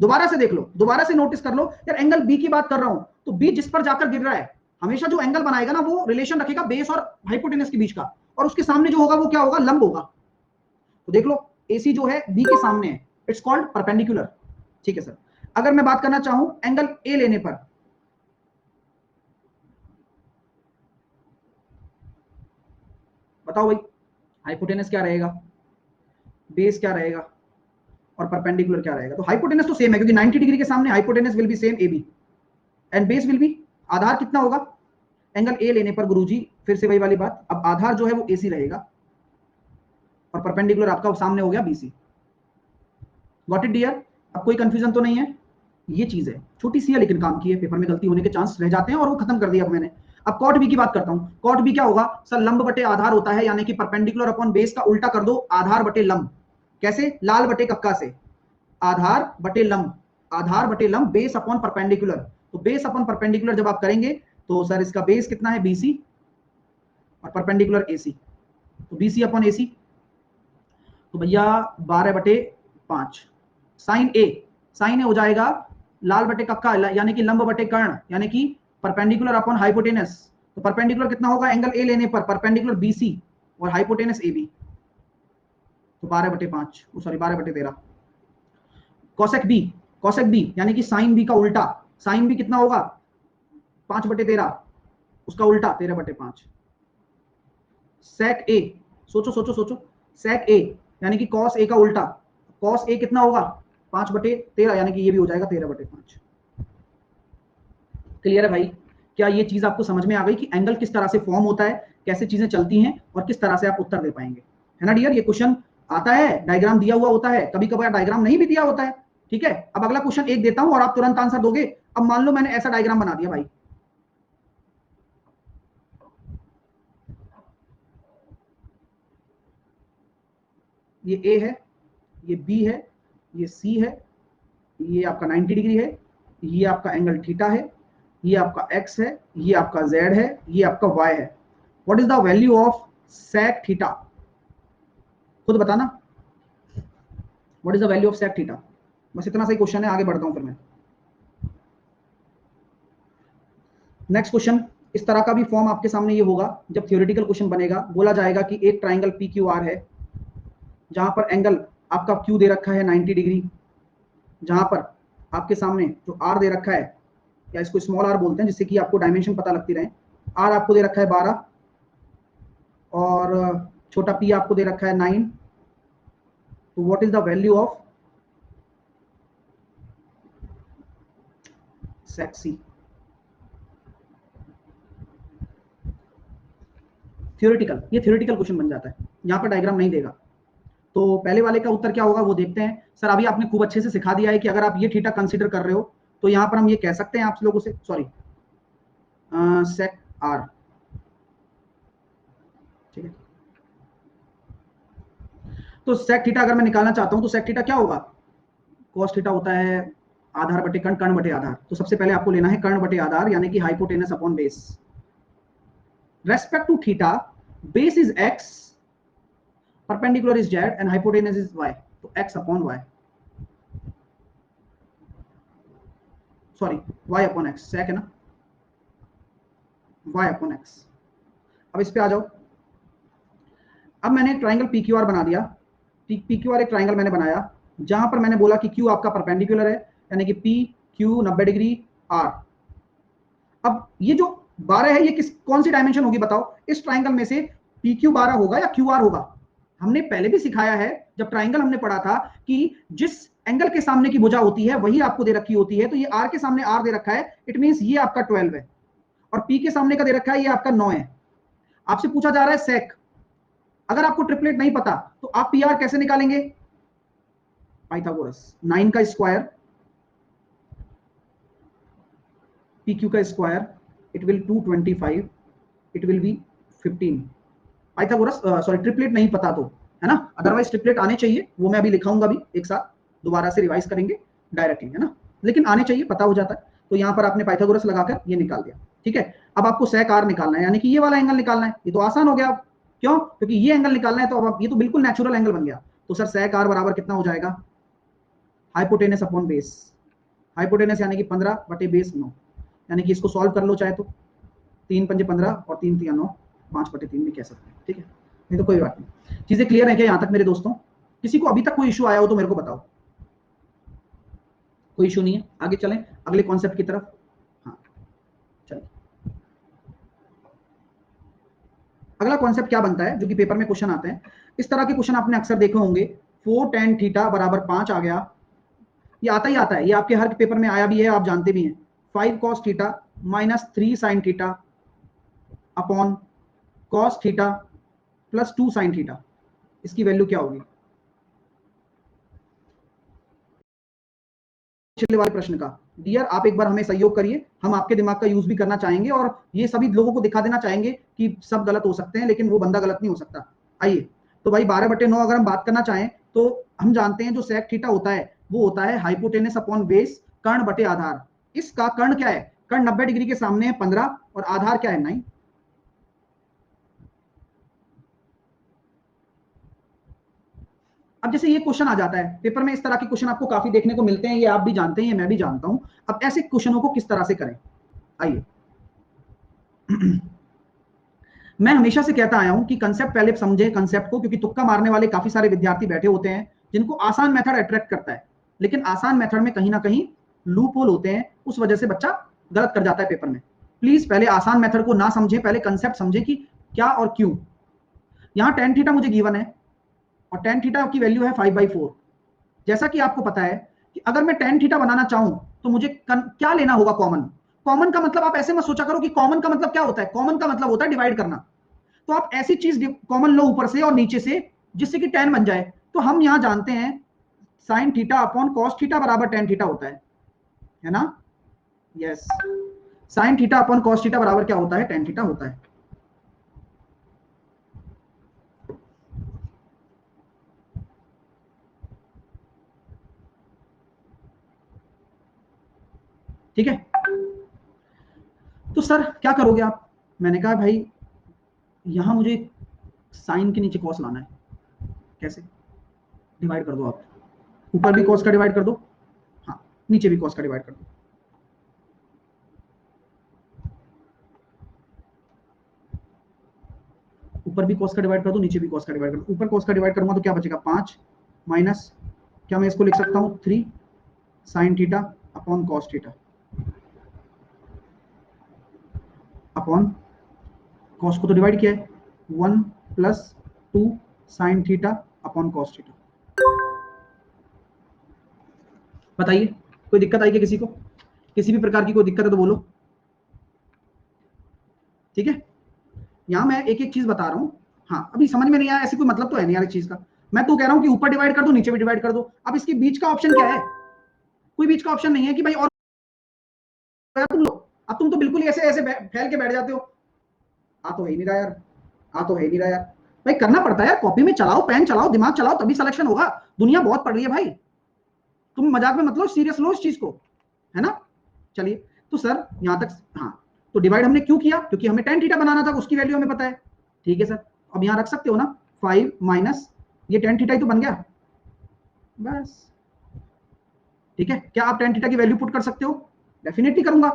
दोबारा से देख लो, दोबारा से नोटिस कर लो यार, एंगल बी की बात कर रहा हूं, तो बी जिस पर जाकर गिर रहा है, हमेशा जो एंगल बनाएगा ना वो रिलेशन रखेगा बेस और हाइपोटेनस के बीच का, और उसके सामने जो होगा वो क्या होगा? लंब होगा। तो देख लो एसी जो है बी के सामने है, इट्स कॉल्ड परपेंडिकुलर, ठीक है सर। अगर मैं बात करना चाहूं एंगल ए लेने पर, बताओ भाई हाइपोटेनस क्या रहेगा, बेस क्या रहेगा, और परपेंडिकुलर क्या रहेगा? तो हाइपोटेनस तो सेम है, क्योंकि 90 डिग्री के सामने hypotenuse will be same A B, and base will be, आधार कितना होगा एंगल ए लेने पर गुरुजी? फिर से वही वाली बात, अब आधार जो है वो एसी रहेगा और परपेंडिकुलर आपका सामने हो गया बीसी। Got it dear? अब कोई कंफ्यूजन तो नहीं है? ये चीज है छोटी सी है लेकिन काम की है, पेपर में गलती होने के चांस रह जाते हैं, और वो खत्म कर दिया अब मैंने। अब कॉट बी की बात करता हूं। कॉट बी क्या होगा सर? लंब बटे आधार होता है, यानी कि परपेंडिकुलर अपॉन बेस का उल्टा कर दो, आधार बटे लंब। कैसे? लाल बटे कक्का से, आधार बटे लंब, आधार बटे लंब, बेस अपॉन परपेंडिकुलर। तो बेस अपॉन परपेंडिकुलर जब आप करेंगे तो सर इसका बेस कितना है? बीसी, और परपेंडिकुलर एसी, तो बीसी अपॉन एसी, तो भैया 12/5 साइन ए, साइन ए हो जाएगा लाल बटे कक्का, यानी कि लंब बटे कर्ण, यानी कि परपेंडिकुलर अपॉन हाइपोटेनस। तो परपेंडिकुलर कितना होगा एंगल ए लेने पर? परपेंडिकुलर बीसी और हाइपोटेनस ए बी, तो 12/5, sorry 12/13। Cosec B, cosec B यानी कि साइन बी का उल्टा, साइन बी कितना होगा? 5/13, उसका उल्टा 13/5। सेक ए, सोचो सोचो सोचो, सेक ए यानी कि कॉस ए का उल्टा, कॉस ए कितना होगा? 5/13, यानी कि ये भी हो जाएगा 13/5। क्लियर है भाई? क्या ये चीज आपको समझ में आ गई कि एंगल किस तरह से फॉर्म होता है, कैसे चीजें चलती हैं, और किस तरह से आप उत्तर दे पाएंगे? है ना डियर? ये क्वेश्चन आता है, डायग्राम दिया हुआ होता है, कभी कभार डायग्राम नहीं भी दिया होता है, ठीक है। अब अगला क्वेश्चन एक देता हूं और आप तुरंत आंसर दोगे। अब मान लो मैंने ऐसा डायग्राम बना दिया भाई, ये ए है, ये बी है, ये सी है, ये आपका 90 डिग्री है, ये आपका एंगल थीटा है, ये आपका एक्स है, ये आपका जेड है, ये आपका वाई है। What is the value of sec theta? खुद बताना, what is the value of sec theta? बस इतना सही क्वेश्चन है, आगे बढ़ता हूं फिर मैं। नेक्स्ट क्वेश्चन इस तरह का भी फॉर्म आपके सामने ये होगा जब थ्योरेटिकल क्वेश्चन बनेगा। बोला जाएगा कि एक ट्राइंगल पी क्यू आर है, जहां पर एंगल आपका क्यू दे रखा है 90 डिग्री, जहां पर आपके सामने जो आर दे रखा है, या इसको स्मॉल आर बोलते हैं जिससे कि आपको डायमेंशन पता लगती रहे, आर आपको दे रखा है 12 और छोटा पी आपको दे रखा है 9। तो what is the value of sec C? Theoretical, ये थ्योरेटिकल क्वेश्चन बन जाता है, यहाँ पर डायग्राम नहीं देगा। तो पहले वाले का उत्तर क्या होगा वो देखते हैं। सर अभी आपने खूब अच्छे से सिखा दिया है कि अगर आप ये थीटा कंसीडर कर रहे हो तो यहाँ पर हम ये कह सकते हैं आप लोगों से, सॉरी सेक आर, ठीक है। तो sec थीटा अगर मैं निकालना चाहता हूं तो sec थीटा क्या होगा, cos थीटा होता है आधार बटे कर्ण, कर्ण बटे आधार। तो सबसे पहले आपको लेना है कर्ण बटे आधार, यानी कि hypotenuse upon base. Respect to theta, base is x, perpendicular is z and hypotenuse is y, तो x upon y, sorry y upon x, sec है ना, y अपॉन x। अब इस पे आ जाओ। अब मैंने एक ट्राइंगल PQR बना दिया। PQR एक ट्राइंगल मैंने बनाया जहां पर मैंने बोला कि Q आपका परपेंडिकुलर है, यानी कि PQ 90 डिग्री R। अब ये जो 12 है, ये कौन सी डायमेंशन होगी बताओ, इस ट्राइंगल में से PQ 12 होगा या QR होगा? हमने पहले भी सिखाया है, जब ट्राइंगल हमने पढ़ा था, कि जिस एंगल के सामने की भुजा होती है वही आपको दे रखी होती है। तो ये R के सामने R दे रखा है, इट मींस ये आपका 12 है, और P के सामने का दे रखा है, ये आपका 9 है। आपसे पूछा जा रहा है सेक। अगर आपको ट्रिपलेट नहीं पता तो आप PR कैसे निकालेंगे? पाइथागोरस, 9 का स्क्वायर PQ का square, it will 225, it will be 15। Pythagoras, sorry triplet नहीं पता तो, है ना, अदरवाइज ट्रिपलेट आने चाहिए, वो मैं अभी लिखाऊंगा भी एक साथ, दोबारा से रिवाइज करेंगे डायरेक्टली, है ना, लेकिन आने चाहिए, पता हो जाता है। तो यहाँ पर आपने पाइथागोरस लगाकर ये निकाल दिया, ठीक है। अब आपको सेक आर निकालना है, यानी कि ये वाला एंगल निकालना है। ये तो आसान हो गया। क्यों? क्योंकि ये एंगल निकालना है, तो अब ये तो बिल्कुल नेचुरल एंगल बन गया। तो सर सेक आर बराबर कितना हो जाएगा, हाइपोटेनस अपॉन बेस। हाइपोटेनस यानी कि 15 बटे बेस 9, यानी कि इसको सॉल्व कर लो चाहे तो, 3 पंजे 15 और 3 तिया 9, 5 बटे 3 भी कह सकते हैं, ठीक है। नहीं तो कोई बात नहीं। चीजें क्लियर है क्या यहाँ तक मेरे दोस्तों? किसी को अभी तक कोई इशू आया हो तो मेरे को बताओ। कोई इशू नहीं है, आगे चलें अगले कॉन्सेप्ट की तरफ। हाँ चलिए, अगला कॉन्सेप्ट क्या बनता है जो कि पेपर में क्वेश्चन आते हैं, इस तरह के क्वेश्चन आपने अक्सर देखे होंगे। 4 tan थीटा बराबर 5 आ गया, ये आता ही आता है, ये आपके हर पेपर में आया भी है, आप जानते भी हैं। 5 cos theta minus 3 sin theta upon cos theta plus 2 sin theta, इसकी वैल्यू क्या होगी? पिछले वाले प्रश्न का। डियर, आप एक बार हमें सहयोग करिए, हम आपके दिमाग का यूज भी करना चाहेंगे और ये सभी लोगों को दिखा देना चाहेंगे कि सब गलत हो सकते हैं, लेकिन वो बंदा गलत नहीं हो सकता। आइए, तो भाई 12/9 अगर हम बात करना चाहें तो हम जानते हैं जो सेक थीटा होता है वो होता है हाइपोटेनस अपॉन बेस, कर्ण बटे आधार। इसका कर्ण क्या है? कर्ण 90 डिग्री के सामने है 15 और आधार क्या है 9। अब जैसे ये क्वेश्चन आ जाता है पेपर में, इस तरह के क्वेश्चन आपको काफी देखने को मिलते हैं, ये आप भी जानते हैं, ये मैं भी जानता हूं। अब ऐसे क्वेश्चनों को किस तरह से करें, आइए। मैं हमेशा से कहता आया हूं कि कंसेप्ट पहले समझे कंसेप्ट को, क्योंकि तुक्का मारने वाले काफी सारे विद्यार्थी बैठे होते हैं जिनको आसान मेथड अट्रैक्ट करता है, लेकिन आसान मेथड में कहीं ना कहीं लूप होल होते हैं, उस वजह से बच्चा गलत कर जाता है पेपर में। प्लीज पहले आसान मेथड को ना समझे, पहले कंसेप्ट समझे कि क्या और क्यों। यहाँ tan थीटा मुझे गिवन है और tan थीटा की वैल्यू है 5/4। जैसा कि आपको पता है कि अगर मैं tan थीटा बनाना चाहूं तो मुझे क्या लेना होगा, कॉमन। कॉमन का मतलब आप ऐसे मत सोचा करो कि कॉमन का मतलब क्या होता है, कॉमन का मतलब होता है डिवाइड करना। तो आप ऐसी चीज कॉमन लो ऊपर से और नीचे से जिससे कि tan बन जाए। तो हम यहां जानते हैं sin theta upon cos theta बराबर tan थीटा होता है ना? Yes, sin theta upon cos theta बराबर क्या होता है, tan थीटा होता है। ठीक है, तो सर क्या करोगे आप? मैंने कहा भाई यहां मुझे साइन के नीचे कॉस लाना है। कैसे? डिवाइड कर दो आप, ऊपर भी कॉस का डिवाइड कर दो, हाँ नीचे भी कॉस का डिवाइड कर दो। ऊपर भी कॉस का डिवाइड कर दो, नीचे भी कॉस का डिवाइड कर दो। ऊपर कॉस का डिवाइड करूंगा तो क्या बचेगा 5 माइनस, क्या मैं इसको लिख सकता हूँ 3 sine theta upon cos theta upon cos को तो डिवाइड किया है 1 plus 2 sine theta upon cos theta. बताइए कोई दिक्कत आई क्या किसी को? किसी भी प्रकार की कोई दिक्कत है तो बोलो, ठीक है। यहां मैं एक एक चीज बता रहा हूं, हाँ अभी समझ में नहीं आया ऐसी कोई मतलब तो है नहीं यार इस चीज का। मैं तो कह रहा हूं कि ऊपर डिवाइड कर दो नीचे भी डिवाइड कर दो। अब इसके बीच का ऑप्शन क्या है? कोई बीच का ऑप्शन नहीं है कि भाई और तुम लो। अब तुम तो बिल्कुल ऐसे ऐसे फैल के बैठ जाते हो। आ तो है ही नहीं रहा यार, आ तो है ही नहीं रहा यार। भाई करना पड़ता है यार, कॉपी में चलाओ, पेन चलाओ, दिमाग चलाओ, तभी सिलेक्शन होगा। दुनिया बहुत पढ़ रही है भाई, तुम मजाक में मतलब सीरियस लो इस चीज को, है ना। चलिए, तो सर यहां तक, हाँ, तो डिवाइड हमने क्यों किया, क्योंकि हमें tan थीटा बनाना था, उसकी वैल्यू हमें पता है। ठीक है सर, अब यहां रख सकते हो ना 5 माइनस ये tan थीटा ही तो बन गया बस। ठीक है, क्या आप tan थीटा की वैल्यू पुट कर सकते हो? डेफिनेटली करूंगा।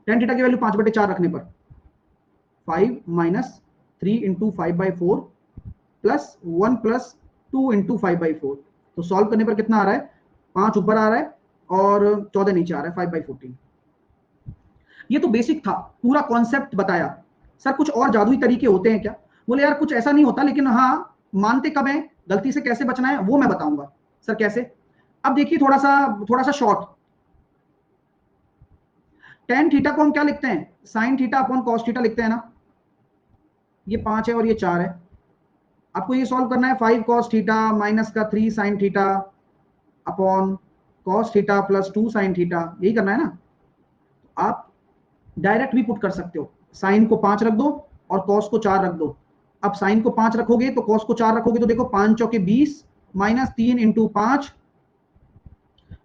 tan थीटा की वैल्यू 5/4 रखने पर 5 minus 3 into 5/4 plus 1 plus 2 into 5/4, तो सॉल्व करने पर कितना आ रहा है, 5 ऊपर आ रहा है और 14 नीचे आ रहा है, 5/14। ये तो बेसिक था, पूरा कॉन्सेप्ट बताया। सर कुछ और जादुई तरीके होते हैं क्या? बोले यार कुछ ऐसा नहीं होता, लेकिन हाँ मानते कब है, गलती से कैसे बचना है वो मैं बताऊंगा। सर कैसे? अब देखिए थोड़ा सा शॉर्ट। tan थीटा को हम क्या लिखते हैं, sin theta upon cos theta लिखते हैं ना। ये 5 है और ये 4 है। आपको ये सॉल्व करना है 5 cos थीटा माइनस का 3 sin theta upon cos theta plus 2 sin theta, यही करना है ना। आप डायरेक्ट भी पुट कर सकते हो, साइन को 5 रख दो और कॉस को 4 रख दो। अब साइन को 5 रखोगे तो कॉस को 4 रखोगे तो देखो 5 चौके 20 माइनस 3 इंटू 5,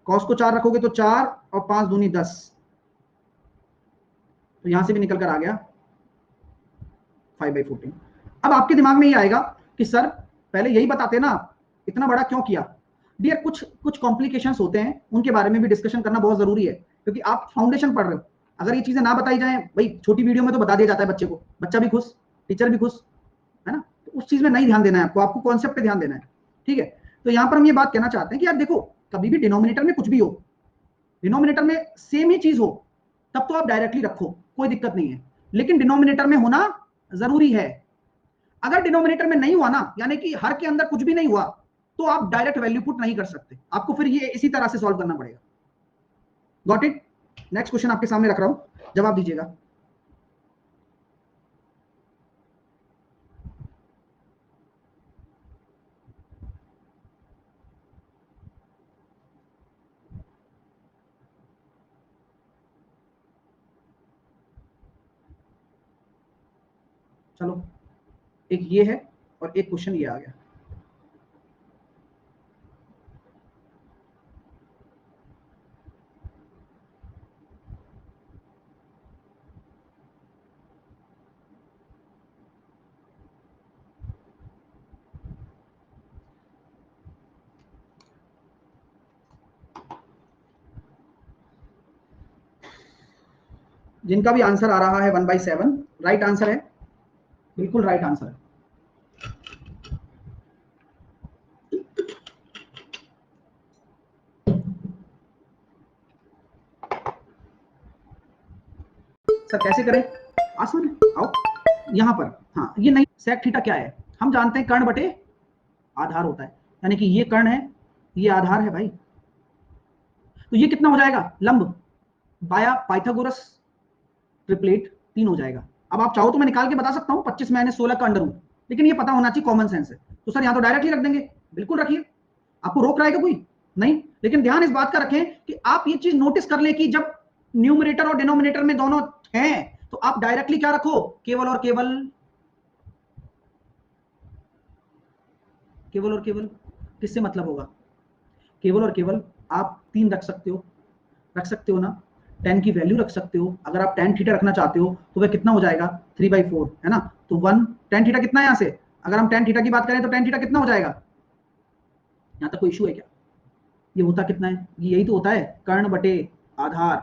कॉस को 4 रखोगे तो 4 और 5 दूनी 10, तो यहां से भी निकल कर आ गया 5/14। अब आपके दिमाग में ये आएगा कि सर पहले यही बताते ना, इतना बड़ा क्यों किया। डियर कुछ कुछ कॉम्प्लिकेशंस होते हैं, उनके बारे में भी डिस्कशन करना बहुत जरूरी है, क्योंकि आप फाउंडेशन पढ़ रहे हो। अगर ये चीजें ना बताई जाए, भाई छोटी वीडियो में तो बता दिया जाता है बच्चे को, बच्चा भी खुश, टीचर भी खुश, है ना। तो उस चीज में नहीं ध्यान देना है आपको, आपको कॉन्सेप्ट पे ध्यान देना है। ठीक है, तो यहां पर हम ये बात कहना चाहते हैं कि यार देखो, कभी भी डिनोमिनेटर में कुछ भी हो, डिनोमिनेटर में सेम ही चीज हो, तब तो आप डायरेक्टली रखो, कोई दिक्कत नहीं है, लेकिन डिनोमिनेटर में होना जरूरी है। अगर डिनोमिनेटर में नहीं हुआ ना, यानी कि हर के अंदर कुछ भी नहीं हुआ, तो आप डायरेक्ट वैल्यू पुट नहीं कर सकते, आपको फिर ये इसी तरह से सॉल्व करना पड़ेगा। Got it? नेक्स्ट क्वेश्चन आपके सामने रख रहा हूं, जवाब दीजिएगा। चलो, एक ये है और एक क्वेश्चन ये आ गया। जिनका भी आंसर आ रहा है 1/7 राइट आंसर है, बिल्कुल राइट आंसर है। सर कैसे करें? आसान है, आओ यहां पर। हाँ, ये नहीं, सेक थीटा क्या है, हम जानते हैं कर्ण बटे आधार होता है, यानी कि ये कर्ण है, ये आधार है भाई। तो ये कितना हो जाएगा, लंब बाया पाइथागोरस ट्रिपलेट 3 हो जाएगा। अब आप चाहो तो मैं निकाल के बता सकता हूँ 25 माइनस 16 का अंडर रूट, लेकिन ये पता होना चाहिए, कॉमन सेंस है। तो सर यहाँ तो डायरेक्टली रख देंगे, बिल्कुल रखिए, आपको रोक रहा है कोई नहीं। लेकिन ध्यान इस बात का रखें कि आप ये चीज नोटिस कर ले कि जब न्यूमरेटर और डिनोमिनेटर में दोनों हैं, तो आप डायरेक्टली क्या रखो, केवल और केवल, केवल और केवल किससे मतलब होगा, केवल और केवल आप 3 रख सकते हो, रख सकते हो ना। tan की वैल्यू रख सकते हो, अगर आप tan थीटा रखना चाहते हो तो वह कितना हो जाएगा 3/4, है ना। तो 1 tan थीटा कितना है, यहां से अगर हम tan थीटा की बात करें तो tan थीटा कितना हो जाएगा, यहां तक कोई इशू है क्या? ये होता कितना है, ये यही तो होता है, कर्ण बटे आधार,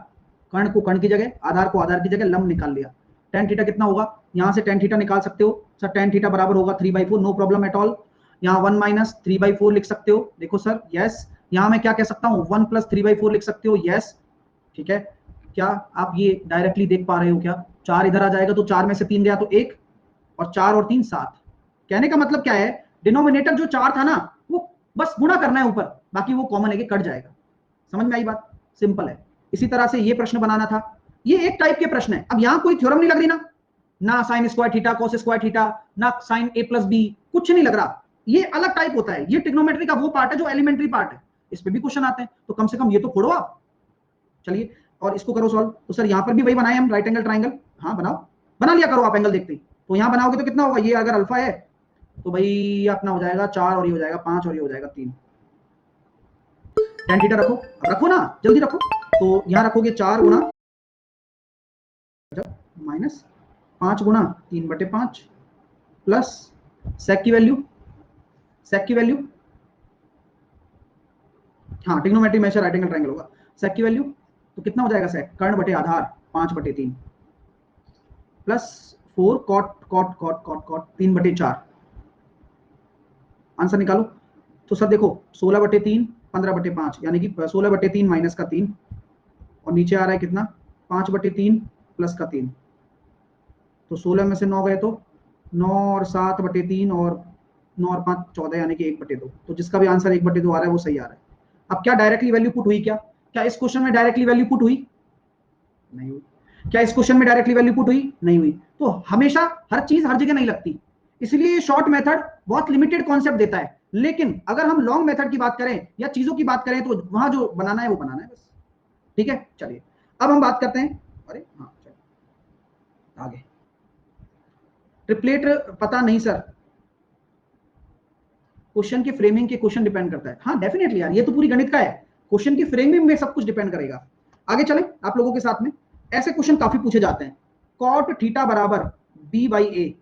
कर्ण को कर्ण की जगह, आधार को आधार की जगह लंब निकाल लिया। tan थीटा कितना होगा, यहां से tan थीटा निकाल सकते हो सर, tan थीटा बराबर होगा 3/4, नो प्रॉब्लम एट ऑल। यहाँ 1 माइनस 3/4 लिख सकते हो, देखो सर यस। यहाँ मैं क्या कह सकता हूँ, 1 प्लस 3/4 लिख सकते हो, यस। ठीक है, क्या आप ये डायरेक्टली देख पा रहे हो क्या, 4 इधर आ जाएगा तो 4 में से 3 गया तो 1, और 4 और 3 7। कहने का मतलब क्या है, डिनोमिनेटर जो 4 था ना, वो बस गुणा करना है ऊपर, बाकी वो कॉमन है कि कट जाएगा। समझ में आई बात, सिंपल है। इसी तरह से ये प्रश्न बनाना था, ये एक टाइप के प्रश्न है। अब यहां कोई थ्योरम नहीं लग रही ना, ना sine square theta cos square theta, ना साइन a प्लस बी, कुछ नहीं लग रहा। ये अलग टाइप होता है, ये ट्रिग्नोमेट्री का वो पार्ट है जो एलिमेंट्री पार्ट है, इस पे भी क्वेश्चन आते हैं, तो कम से कम ये तो फोड़ो आप। चलिए, और इसको करो सॉल्व। तो सर यहाँ पर भी वही बनाए हम, राइट एंगल ट्राइंगल, हाँ बनाओ, बना लिया करो आप एंगल देखते ही। तो यहाँ बनाओगे तो कितना होगा, ये अगर अल्फा है तो भाई ये अपना हो जाएगा 4 और ये हो जाएगा 5 और ये हो जाएगा 3। tan थीटा रखो, अब रखो ना, जल्दी रखो। तो यहां रखोगे 4 गुना माइनस 5 गुना 3/5 प्लस सेक की वैल्यू, सेक की वैल्यू, हाँ ट्रिग्नोमेट्री में राइट एंगल ट्रायंगल होगा। सेक की वैल्यू तो कितना हो जाएगा सेक, कर्ण बटे आधार 5/3 plus 4 cot cot cot cot cot 3/4। Answer निकालो। तो सर देखो 16/3 15/5 यानी कि 16/3 माइनस का 3 और नीचे आ रहा है कितना 5/3 प्लस का 3। तो 16 में से 9 गए तो 9 और 7/3 और 9 और 5 14 यानी कि 1/2। तो जिसका भी आंसर 1/2 आ रहा है वो सही आ रहा है। अब क्या डायरेक्टली वैल्यू पुट हुई, क्या क्या इस क्वेश्चन में डायरेक्टली वैल्यू पुट हुई? नहीं हुई। क्या इस क्वेश्चन में डायरेक्टली वैल्यू पुट हुई? नहीं हुई। तो हमेशा हर चीज हर जगह नहीं लगती, इसलिए शॉर्ट मेथड बहुत लिमिटेड कॉन्सेप्ट देता है। लेकिन अगर हम लॉन्ग मेथड की बात करें या चीजों की बात करें तो वहां जो बनाना है वो बनाना है बस। ठीक है, चलिए अब हम बात करते हैं, अरे हाँ चलिए आगे। ट्रिपलेट पता नहीं सर, क्वेश्चन की फ्रेमिंग के क्वेश्चन डिपेंड करता है। हाँ डेफिनेटली यार, ये तो पूरी गणित का है, क्वेश्चन की फ्रेमिंग में सब कुछ डिपेंड करेगा। आगे चले आप लोगों के साथ में, ऐसे क्वेश्चन काफी पूछे जाते हैं। कॉट थीटा बराबर b/a,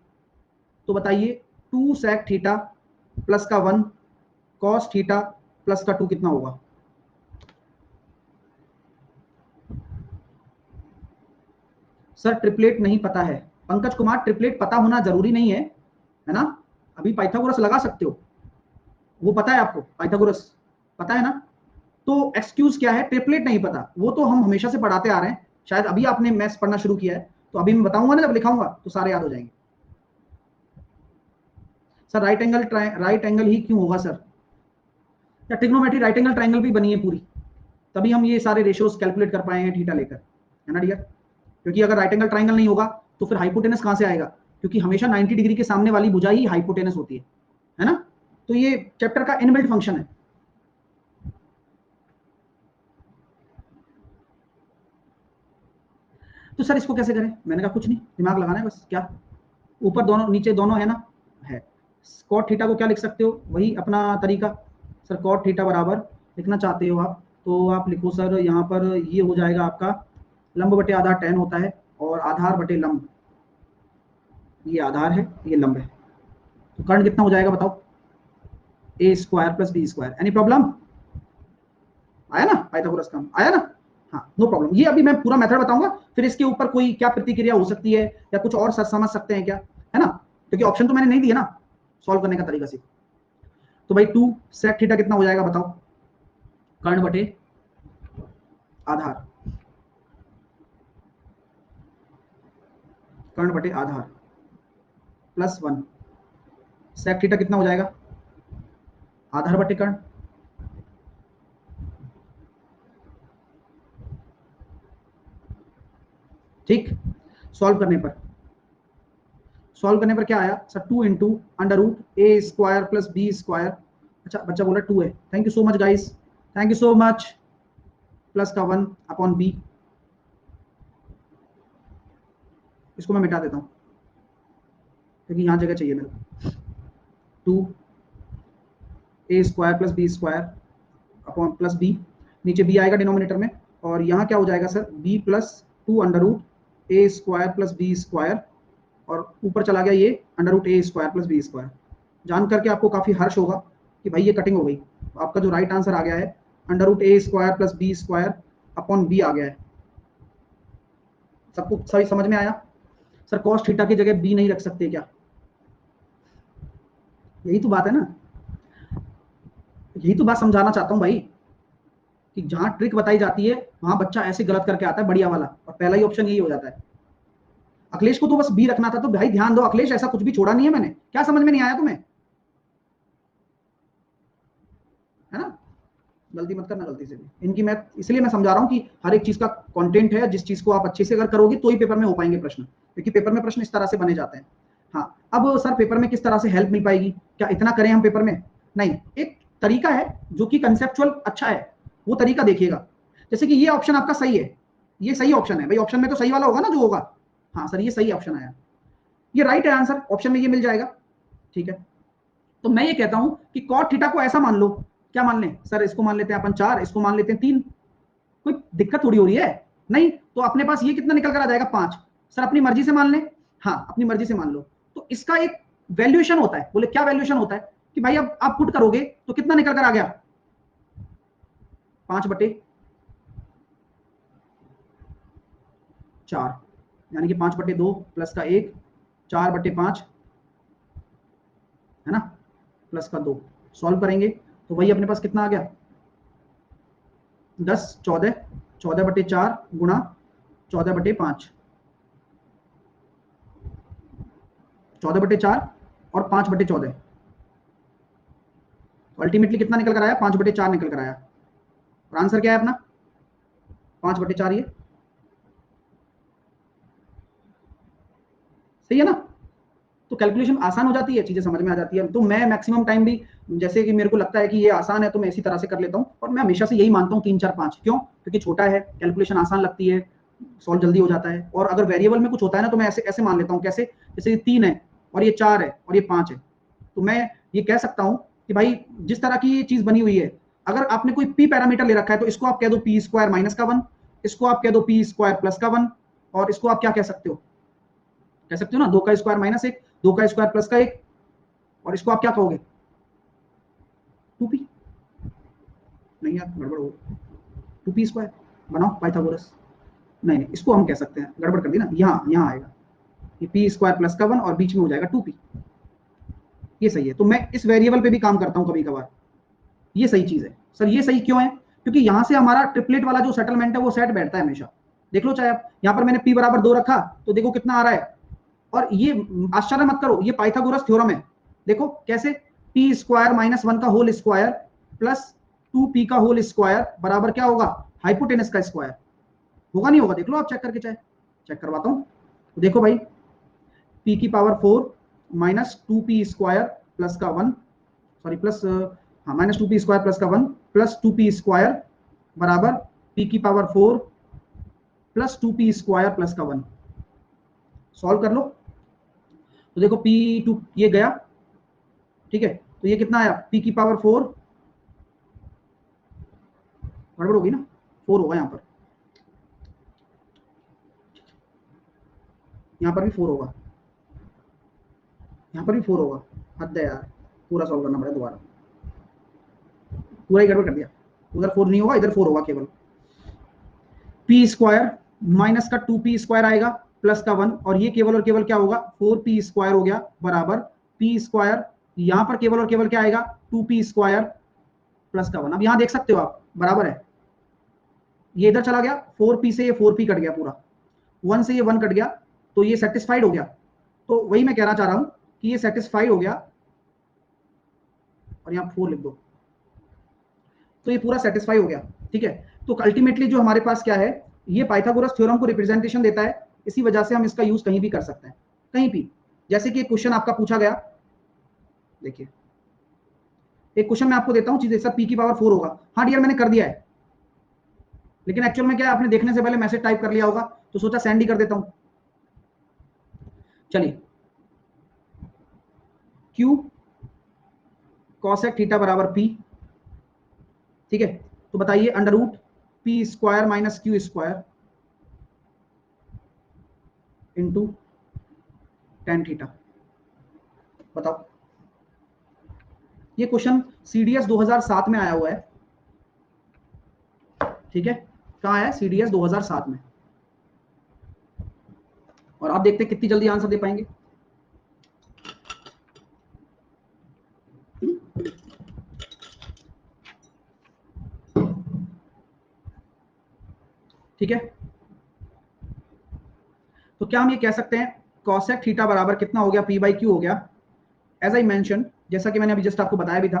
तो बताइए 2 sec थीटा प्लस का 1 cos थीटा प्लस का 2 कितना होगा? सर ट्रिपलेट नहीं पता है। पंकज कुमार, ट्रिपलेट पता होना जरूरी नहीं है ना? अभी पाइथागोरस लगा सकते हो, वो पता है आपको, पाइथागोरस पता है ना? तो एक्सक्यूज क्या है, ट्रिपलेट नहीं पता, वो तो हम हमेशा से पढ़ाते आ रहे हैं। शायद अभी आपने मैथ्स पढ़ना शुरू किया है, तो अभी मैं बताऊंगा ना, जब लिखाऊंगा तो सारे याद हो जाएंगे। सर राइट एंगल ही क्यों होगा सर? या ट्रिग्नोमेट्री राइट एंगल ट्रायंगल भी बनी है पूरी, तभी हम ये सारे रेशियोज कैलकुलेट कर पाए हैं थीटा लेकर, है ना डियर? क्योंकि अगर राइट एंगल ट्रायंगल नहीं होगा तो फिर हाइपोटेनस कहां से आएगा? क्योंकि हमेशा 90 डिग्री के सामने वाली भुजा ही हाइपोटेनस होती है ना? तो ये चैप्टर का इनबिल्ट फंक्शन है। तो सर इसको कैसे करें? मैंने कहा कुछ नहीं, दिमाग लगाना है बस। क्या ऊपर दोनों नीचे दोनों है ना? है। कॉट थीटा को क्या लिख सकते हो, वही अपना तरीका। सर कॉट थीटा बराबर लिखना चाहते हो आप तो आप लिखो सर, यहाँ पर ये हो जाएगा आपका लंब बटे आधार tan होता है और आधार बटे लंब, ये आधार है ये लंब है। तो कर्ण कितना हो जाएगा बताओ? a² + b²। Any problem? आया ना? पाइथागोरस का आया ना? हाँ नो प्रॉब्लम। ये अभी मैं पूरा मेथड बताऊंगा, फिर इसके ऊपर कोई क्या प्रतिक्रिया हो सकती है या कुछ और समझ सकते हैं क्या, है ना? क्योंकि ऑप्शन तो मैंने नहीं दिया ना, सॉल्व करने का तरीका सीखो। तो भाई 2 sec थीटा कितना हो जाएगा बताओ? कर्ण बटे आधार, कर्ण बटे आधार प्लस 1 sec थीटा कितना हो जाएगा? आधार बटे कर्ण। ठीक, सॉल्व करने पर क्या आया सर? 2 into √a² + b²। अच्छा बच्चा बोला 2 है, thank you so much guys, thank you so much. Plus का 1/b, इसको मैं मिटा देता हूँ क्योंकि यहाँ जगह चाहिए मेरे को। 2a² + b² प्लस b, नीचे b आएगा डिनोमिनेटर में, और यहाँ क्या हो जाएगा सर? b + 2 √a² + b², और ऊपर चला गया ये √a² + b²। जान करके आपको काफी हर्ष होगा कि भाई ये कटिंग हो गई। आपका जो राइट आंसर आ गया है √a² + b² b आ गया है। सबको सही समझ में आया? सर cos थीटा की जगह b नहीं रख सकते क्या? यही तो बात है ना, यही तो बात समझाना चाहता हूँ भाई, कि जहां ट्रिक बताई जाती है वहां बच्चा ऐसे गलत करके आता है बढ़िया वाला, और पहला ही ऑप्शन यही हो जाता है। अखिलेश को तो बस बी रखना था, तो भाई ध्यान दो अखिलेश, ऐसा कुछ भी छोड़ा नहीं है मैंने। क्या समझ में नहीं आया तुम्हें? है ना? गलती मत करना गलती से भी इनकी। मैं इसलिए मैं समझा रहा हूँ कि हर एक चीज का कंटेंट है, जिस चीज को आप अच्छे से अगर करोगे तो ही पेपर में हो पाएंगे प्रश्न, क्योंकि पेपर में प्रश्न इस तरह से बने जाते हैं। हाँ अब सर पेपर में किस तरह से हेल्प मिल पाएगी? क्या इतना करें हम पेपर में? नहीं, एक तरीका है जो कि कंसेप्चुअल अच्छा है, वो तरीका देखिएगा। जैसे कि ये ऑप्शन आपका सही है, ये सही ऑप्शन है भाई, ऑप्शन में तो सही वाला होगा ना जो होगा। हाँ सर ये सही ऑप्शन आया, ये राइट है आंसर, ऑप्शन में ये मिल जाएगा। ठीक है, तो मैं ये कहता हूं कि कॉट थीटा को ऐसा मान लो, क्या मान लें सर, इसको मान लेते हैं अपन 4, इसको मान लेते हैं 3, कोई दिक्कत थोड़ी हो रही है? नहीं, तो अपने पास ये कितना निकल कर आ जाएगा 5। सर अपनी मर्जी से मान लें, हाँ अपनी मर्जी से मान लो। तो इसका एक वैल्यूएशन होता है। बोले क्या वैल्यूएशन होता है? कि भाई अब आप पुट करोगे तो कितना निकल कर आ गया, 5/4, यानी कि 5/2 प्लस का 1, 4/5 है ना, प्लस का 2। सॉल्व करेंगे तो वही अपने पास कितना आ गया, 10, 14, 14/4 गुणा 14/5, 14/4 और 5/14। तो अल्टीमेटली कितना निकल कर आया, 5/4 निकल कर आया। और आंसर क्या है अपना, 5/4। ये सही है ना? तो कैलकुलेशन आसान हो जाती है, चीजें समझ में आ जाती है। तो मैं मैक्सिमम टाइम भी, जैसे कि मेरे को लगता है कि ये आसान है तो मैं इसी तरह से कर लेता हूँ, और मैं हमेशा से यही मानता हूँ 3, 4, 5। क्यों? क्योंकि छोटा है, कैलकुलेशन आसान लगती है, सॉल्व जल्दी हो जाता है। और अगर वेरिएबल में कुछ होता है ना तो मैं ऐसे ऐसे मान लेता हूँ। कैसे? जैसे ये 3 है और ये 4 है और ये 5 है, तो मैं ये कह सकता हूँ कि भाई जिस तरह की ये चीज बनी हुई है, अगर आपने कोई पी पैरामीटर ले रखा है तो इसको आप कह दो पी स्क्वायर माइनस का 1, इसको आप कह दो पी स्क्वायर प्लस का 1, और इसको आप क्या कह सकते हो, कह सकते हो ना 2 का स्क्वायर माइनस 1, 2 का स्क्वायर प्लस का 1, और इसको आप क्या कहोगे, 2p। नहीं यार गड़बड़ हो, 2p स्क्वायर बनाओ पाइथागोरस। नहीं नहीं, इसको हम कह सकते हैं, गड़बड़ कर दी ना, यहाँ आएगा ये पी स्क्वायर प्लस का 1 और बीच में हो जाएगा 2p। ये सही है। तो मैं इस वेरिएबल पे भी काम करता हूँ कभी कभार, ये सही चीज है। सर ये सही क्यों है? क्योंकि यहां से हमारा ट्रिपलेट वाला जो सेटलमेंट है वो सेट बैठता है हमेशा। देख लो चाहे आप, यहाँ पर मैंने p बराबर 2 रखा तो देखो कितना आ रहा है। और ये आश्चर्य मत करो, ये पाइथागोरस थ्योरम है। देखो कैसे, पी स्क्वायर माइनस 1 का होल स्क्वायर प्लस 2p का होल स्क्वायर बराबर क्या होगा, हाइपोटेनस का स्क्वायर। होगा नहीं होगा, देख लो आप चेक करके, चाहे चेक करवाता हूं। तो देखो भाई, p की power 4 minus 2p square plus का 1, सॉरी प्लस, हाँ माइनस 2p स्क्वायर प्लस का 1 प्लस 2p स्क्वायर बराबर p की power 4 plus 2p square plus का 1। सॉल्व कर लो तो देखो p2 ये गया, ठीक है, तो ये कितना आया, p की पावर 4, गड़बड़ होगी ना, 4 होगा यहाँ पर, यहाँ पर भी 4 होगा, यहाँ पर भी 4 होगा। हद है यार, पूरा सॉल्व करना पड़ेगा दोबारा, पूरा ही गड़बड़ कर दिया। उधर 4 नहीं होगा, इधर 4 होगा केवल। p स्क्वायर माइनस का 2p स्क्वायर आएगा प्लस का 1, और ये केवल और केवल क्या होगा, 4p स्क्वायर हो गया बराबर p स्क्वायर, यहां पर केवल और केवल क्या आएगा, 2p स्क्वायर प्लस का 1। अब यहां देख सकते हो आप, बराबर है, ये इधर चला गया, 4p से ये 4p कट गया पूरा, 1 से ये 1 कट गया, तो ये सेटिस्फाइड हो गया। तो वही मैं कहना चाह रहा हूं कि ये सेटिस्फाइड हो गया, और यहां 4 लिख दो, तो ये पूरा सेटिस्फाई हो गया। ठीक है, तो अल्टीमेटली जो हमारे पास क्या है, ये पाइथागोरस थ्योरम को रिप्रेजेंटेशन देता है, इसी वजह से हम इसका यूज कहीं भी कर सकते हैं, कहीं भी। जैसे कि एक क्वेश्चन आपका पूछा गया, देखिए एक क्वेश्चन मैं आपको देता हूं, चीजें सर p की पावर 4 होगा, हाँ डियर मैंने कर दिया है, लेकिन एक्चुअल में क्या है, आपने देखने से पहले मैसेज टाइप कर लिया होगा तो सोचा सेंड ही कर देता हूं। चलिए, q cosec थीटा बराबर p, ठीक है, तो बताइए under root p square minus q square into tan theta. बताओ, ये क्वेश्चन CDS 2007 में आया हुआ है, ठीक है, कहाँ आया है, CDS 2007 में, और आप देखते हैं कितनी जल्दी आंसर दे पाएंगे। ठीक है, तो क्या हम ये कह सकते हैं cosec थीटा बराबर कितना हो गया, p/q हो गया। एज आई मेंशन, जैसा कि मैंने अभी जस्ट आपको बताया भी था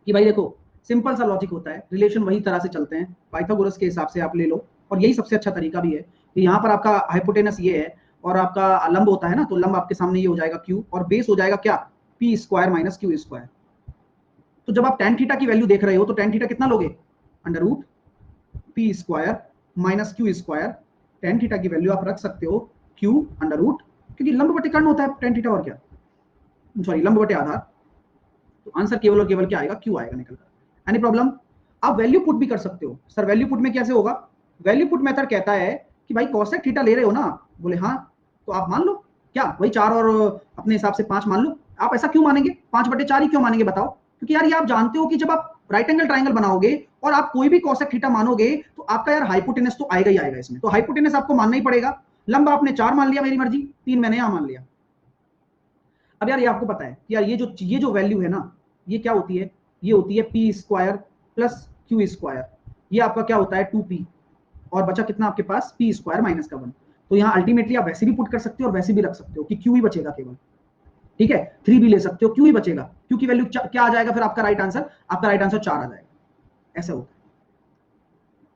कि भाई देखो सिंपल सा लॉजिक होता है, रिलेशन वही तरह से चलते हैं, पाइथागोरस के हिसाब से आप ले लो, और यही सबसे अच्छा तरीका भी है कि यहाँ पर आपका हाइपोटेनस ये है और आपका लंब होता है ना, तो लंब आपके सामने ये हो जाएगा q, और बेस हो जाएगा क्या, p square minus q square. तो जब आप tan थीटा की वैल्यू देख रहे हो तो tan थीटा कितना लोगे, under root p square minus q square. tan theta की वैल्यू आप रख सकते हो q अंडर रूट, क्योंकि लंब बटे कर्ण होता है tan थीटा, और क्या, सॉरी लंब बटे आधार, तो आंसर केवल और केवल क्या आएगा, क्यू आएगा निकल कर। Any problem? आप वैल्यू पुट भी कर सकते हो। सर वैल्यू पुट में कैसे होगा? वैल्यू पुट मेथड कहता है कि भाई कोसेक थीटा ले रहे हो ना, बोले हाँ, तो आप मान लो क्या वही 4 और अपने हिसाब से 5 मान लो। आप ऐसा क्यों मानेंगे, 5/4 ही क्यों मानेंगे बताओ? क्योंकि यार ये आप जानते हो कि जब आप राइट एंगल ट्राइंगल बनाओगे और आप कोई भी कोसेक थीटा मानोगे तो आपका यार हाइपोटेनस तो आएगा ही आएगा इसमें, तो हाइपोटेनस आपको मानना ही पड़ेगा। लंबा आपने 4 मान लिया, मेरी मर्जी, 3 मैंने यहां मान लिया। अब यार ये आपको पता है कि यार ये जो वैल्यू है ना, ये क्या होती है, ये होती है P square plus Q square. ये आपका क्या होता है 2p, और बचा कितना आपके पास, पी स्क्वायर माइनस का 1। तो यहाँ अल्टीमेटली आप वैसे भी पुट कर सकते हो और वैसे भी रख सकते हो कि क्यू ही बचेगा केवल, ठीक है। 3 भी ले सकते हो, क्यू ही बचेगा, क्यू की वैल्यू क्या आ जाएगा फिर आपका राइट आंसर, आपका राइट आंसर 4 आ जाएगा, ऐसा होता है।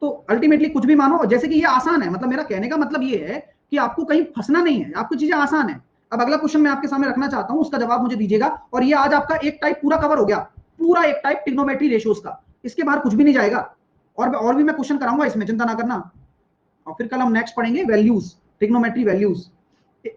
तो अल्टीमेटली कुछ भी मानो, जैसे कि ये आसान है, मतलब मेरा कहने का मतलब ये है कि आपको कहीं फंसना नहीं है, आपको चीजें आसान है। अब अगला क्वेश्चन मैं आपके सामने रखना चाहता हूं, उसका जवाब मुझे दीजिएगा। और ये आज आपका एक टाइप पूरा कवर हो गया, पूरा एक टाइप ट्रिग्नोमेट्री रेशियोज का, इसके बाहर कुछ भी नहीं जाएगा। और भी मैं क्वेश्चन कराऊंगा इसमें, चिंता ना करना। और फिर कल हम नेक्स्ट पढ़ेंगे वैल्यूज, ट्रिग्नोमेट्री वैल्यूज।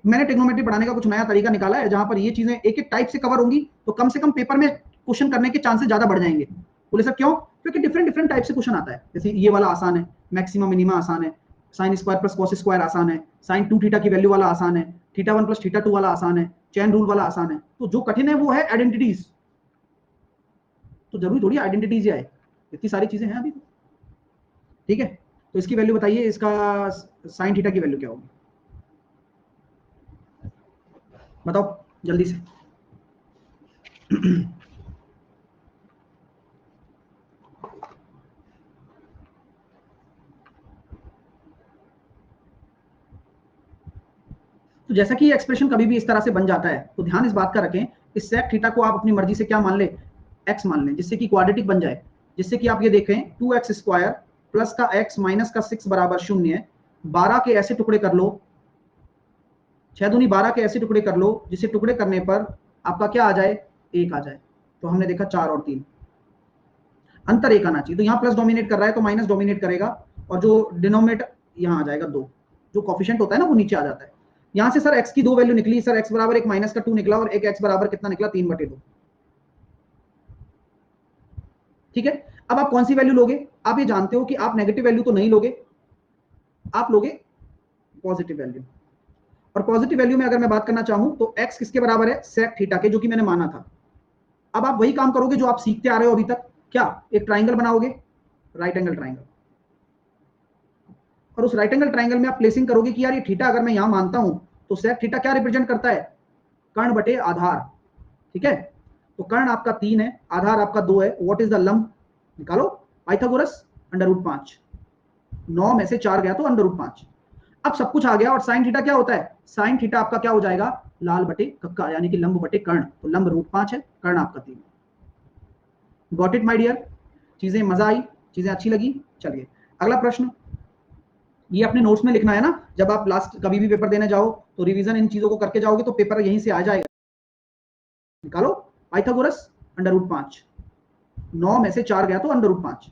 मैंने ट्रिग्नोमेट्री पढ़ाने का कुछ नया तरीका निकाला है, जहां पर ये चीजें एक एक टाइप से कवर होंगी, तो कम से कम पेपर में क्वेश्चन करने के चांसेस ज्यादा बढ़ जाएंगे। बोले सर क्यों? क्योंकि डिफरेंट डिफरेंट टाइप से क्वेश्चन आता है। जैसे ये वाला आसान है, मैक्सिमम मिनिमा आसान है, sine square plus cos square आसान है, साइन 2 थीटा की वैल्यू वाला आसान है, थीटा 1 प्लस थीटा 2 वाला आसान है, चेन रूल वाला आसान है। तो जो कठिन है वो है आइडेंटिटीज। तो जरूरी थोड़ी आइडेंटिटीज ही आए, इतनी सारी चीजें हैं अभी, ठीक है। तो इसकी वैल्यू बताइए, इसका साइन थीटा की वैल्यू क्या होगी, बताओ जल्दी से। तो जैसा कि ये एक्सप्रेशन कभी भी इस तरह से बन जाता है, तो ध्यान इस बात का रखें, इस सेक थीटा को आप अपनी मर्जी से क्या मान ले, x मान लें, जिससे कि क्वाड्रेटिक बन जाए। जिससे कि आप ये देखें 2x स्क्वायर प्लस का x माइनस का 6 बराबर 0। 12 के ऐसे टुकड़े कर लो, 6 दूनी 12 के ऐसे टुकड़े कर लो जिसे टुकड़े करने पर आपका क्या आ जाए, 1 आ जाए। तो हमने देखा 4 और 3, अंतर 1 आना चाहिए। तो यहाँ प्लस डोमिनेट कर रहा है तो माइनस डोमिनेट करेगा, और जो डिनोमिनेटर यहाँ आ जाएगा 2, जो कॉफिशिएंट होता है ना वो नीचे आ जाता है। यहाँ से सर x की 2 वैल्यू निकली, सर x बराबर एक माइनस का 2 निकला और एक x बराबर कितना निकला, 3/2। ठीक है। अब आप कौन सी वैल्यू लोगे? आप ये जानते हो कि आप नेगेटिव वैल्यू तो नहीं लोगे, आप लोगे पॉजिटिव वैल्यू। और पॉजिटिव वैल्यू में अगर मैं बात करना चाहूं तो x किसके बराबर है, सेक थीटा के, जो कि मैंने माना था। अब आप वही काम करोगे जो आप सीखते आ रहे हो अभी तक, क्या एक ट्राइंगल बनाओगे, राइट एंगल ट्राइंगल, और उस राइट एंगल ट्राइंगल में आप प्लेसिंग करोगे कि यार ये थीटा अगर मैं यहां मानता हूं तो सेक थीटा क्या रिप्रेजेंट करता है, कर्ण बटे आधार, ठीक है। तो कर्ण आपका 3 है, आधार आपका 2 है, व्हाट इज द लंब, निकालो, पाइथागोरस, √5। 9 में से 4 गया तो √5। अब सब कुछ आ गया, और साइन थीटा क्या होता है, साइन थीटा आपका क्या हो जाएगा, लाल बटे कक्का, यानी कि लंब बटे कर्ण। तो लंब √5 है, कर्ण आपका 3। Got it my dear? चीजें मजा आई, चीजें अच्छी लगी? चलिए अगला प्रश्न। ये अपने नोट्स में लिखना है ना, जब आप लास्ट कभी भी पेपर देने जाओ तो रिवीजन इन चीजों को करके जाओगे तो पेपर यहीं से आ जाएगा। निकालो, पाइथागोरस, √5। 9 में से 4 गया तो √5।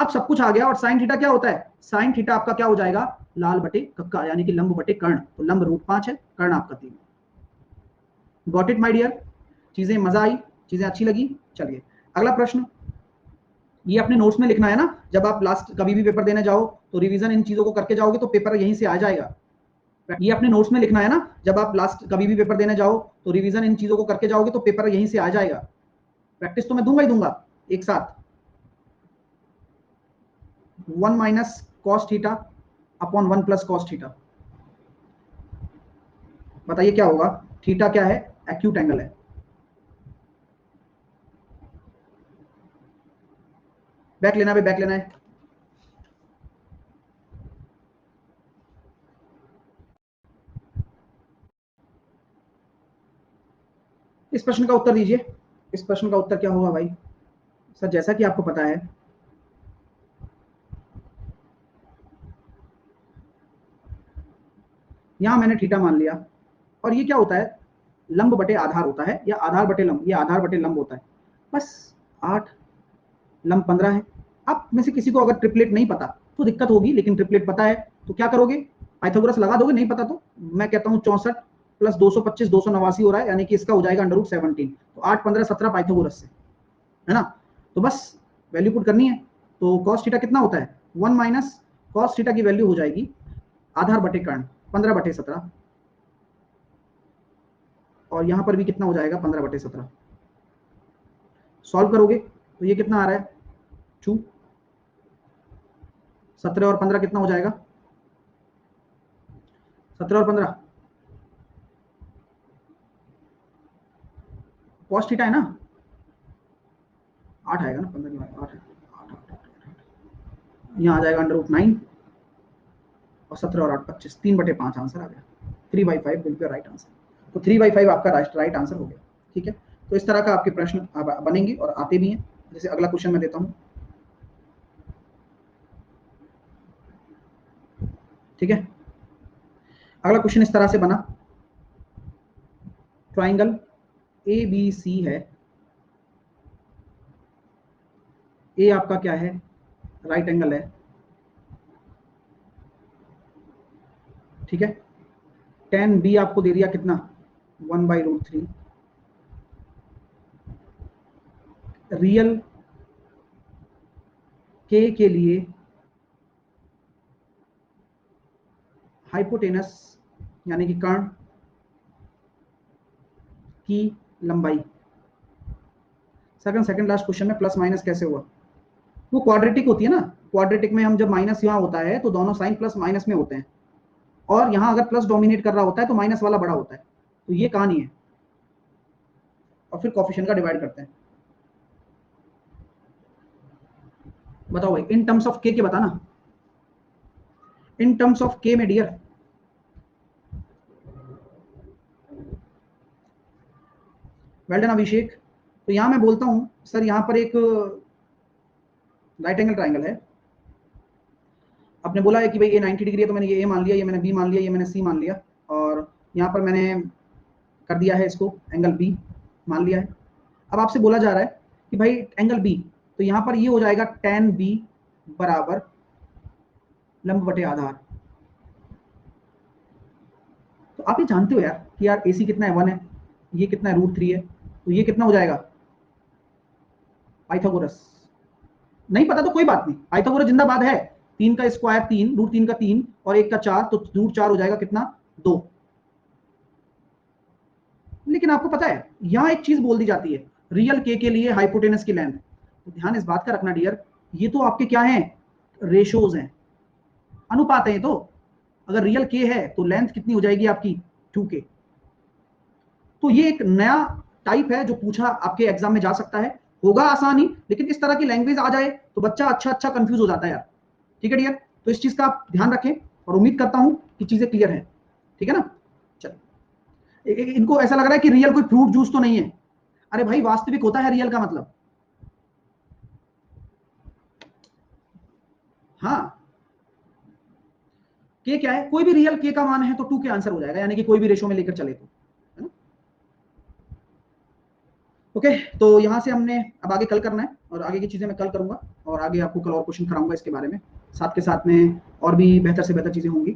अब सब कुछ आ गया, और साइन थीटा क्या होता है, साइन थीटा आपका क्या हो जाएगा, लाल बटे कक्का, यानी कि लंब बटे कर्ण। तो लंब √5 है, कर्ण आपका 3। Got it my dear? चीजें मजा आई, चीजें अच्छी लगी? चलिए अगला प्रश्न। ये अपने नोट्स में लिखना है ना, जब आप लास्ट कभी भी पेपर देने जाओ तो रिवीजन इन चीजों को करके जाओगे तो पेपर यहीं से आ जाएगा। ये अपने नोट्स में लिखना है ना, जब आप लास्ट कभी भी पेपर देने जाओ तो रिवीजन इन चीजों को करके जाओगे तो पेपर यहीं से आ जाएगा। प्रैक्टिस तो मैं दूंगा ही दूंगा एक साथ। 1 minus cos theta upon 1 plus cos theta, बताइए क्या होगा। थीटा क्या है, एक्यूट एंगल है। बैक लेना है, बैक लेना है। इस प्रश्न का उत्तर दीजिए, इस प्रश्न का उत्तर क्या होगा भाई? सर जैसा कि आपको पता है, यहां मैंने थीटा मान लिया, और ये क्या होता है, लंब बटे आधार होता है, या आधार बटे लंब, ये आधार बटे लंब होता है। बस 8, लंब 15 है। आप में से किसी को अगर ट्रिपलेट नहीं पता तो दिक्कत होगी, लेकिन ट्रिपलेट पता है तो क्या करोगे, पाइथागोरस लगा दोगे। नहीं पता तो मैं कहता हूँ 64 प्लस 225, 289 हो रहा है, यानी कि इसका हो जाएगा √17। तो 8, 15, 17 पाइथागोरस से। है ना। तो बस वैल्यू पुट करनी है। तो cos थीटा कितना होता है, 1 माइनस cos थीटा की वैल्यू हो जाएगी आधार बटे कर्ण 15/17, और यहां पर भी कितना हो जाएगा 15/17। सॉल्व करोगे तो ये कितना आ रहा है 2, 17 और 15 कितना हो जाएगा, 17 और 15 cos थीटा है ना, 8 आएगा ना, 15 नहीं आएगा, 8 है, 8 यहाँ आ जाएगा √9, और 17 और 8 25, 3/5 आंसर आ गया, 3/5 विल बी राइट आंसर। तो 3/5 आपका राइट आंसर हो गया। ठीक है, तो इस तरह का आपके प्रश्न बनेंगे और आते भी हैं। जैसे अगला क्वेश्चन मैं देता हूँ। ठीक है, अगला क्वेश्चन इस तरह से बना, ट्राइंगल ABC है, ए आपका क्या है, राइट एंगल है। ठीक है, tan B आपको दे दिया कितना, 1/√3। रियल K के लिए हाइपोटेनस यानी कि कर्ण की लंबाई। सेकंड लास्ट क्वेश्चन में प्लस माइनस कैसे हुआ, वो क्वाड्रेटिक होती है ना, क्वाड्रेटिक में हम जब माइनस यहाँ होता है तो दोनों साइन प्लस माइनस में होते हैं, और यहाँ अगर प्लस डोमिनेट कर रहा होता है तो माइनस वाला बड़ा होता है। तो ये कहानी है, और फिर कोफिशिएंट का डिवाइड करते हैं। बताओ भाई, इन टर्म्स ऑफ के बताना, इन टर्म्स ऑफ के में डियर। वेल डन अभिषेक। तो यहां मैं बोलता हूं सर, यहां पर एक राइट एंगल ट्राइंगल है, आपने बोला है कि भाई ये 90 डिग्री है, तो मैंने ये ए मान लिया, ये मैंने बी मान लिया, ये मैंने सी मान लिया, और यहाँ पर मैंने कर दिया है इसको एंगल बी मान लिया है। अब आपसे बोला जा रहा है कि भाई एंगल बी, तो यहाँ पर ये हो जाएगा tan B बराबर लंब बटे आधार। तो आप ये जानते हो यार कि यार AC कितना है 1 है, ये कितना है √3 है, तो ये कितना हो जाएगा पाइथागोरस। नहीं पता तो कोई बात नहीं, पाइथागोरस जिंदाबाद है। 3 का स्क्वायर 3, √3 का 3 और 1 का 4, तो √4 हो जाएगा कितना 2। लेकिन आपको पता है यहां एक चीज बोल दी जाती है, रियल के लिए हाइपोटेनस की लेंथ। तो ध्यान इस बात का रखना डियर, ये तो आपके क्या है, रेशोज हैं, अनुपात है। तो अगर रियल के है तो लेंथ कितनी हो जाएगी आपकी 2k। तो ये एक नया टाइप है जो पूछा आपके एग्जाम में जा सकता है, होगा आसानी, लेकिन इस तरह की लैंग्वेज आ जाए तो बच्चा अच्छा कंफ्यूज हो जाता है यार। ठीक है डियर, तो इस चीज का आप ध्यान रखें, और उम्मीद करता हूं कि चीजें क्लियर हैं। ठीक है ना, चलो इनको ऐसा लग रहा है कि रियल कोई फ्रूट जूस तो नहीं है, अरे भाई वास्तविक होता है रियल का मतलब। हाँ, के क्या है, कोई भी रियल के का मान है तो 2 के आंसर हो जाएगा, यानी कि कोई भी रेशो में लेकर चले तो, है ना। ओके, तो यहां से हमने अब आगे कल करना है, और आगे की चीजें मैं कल करूंगा, और आगे आपको कल और क्वेश्चन कराऊंगा इसके बारे में, साथ के साथ में और भी बेहतर से बेहतर चीजें होंगी।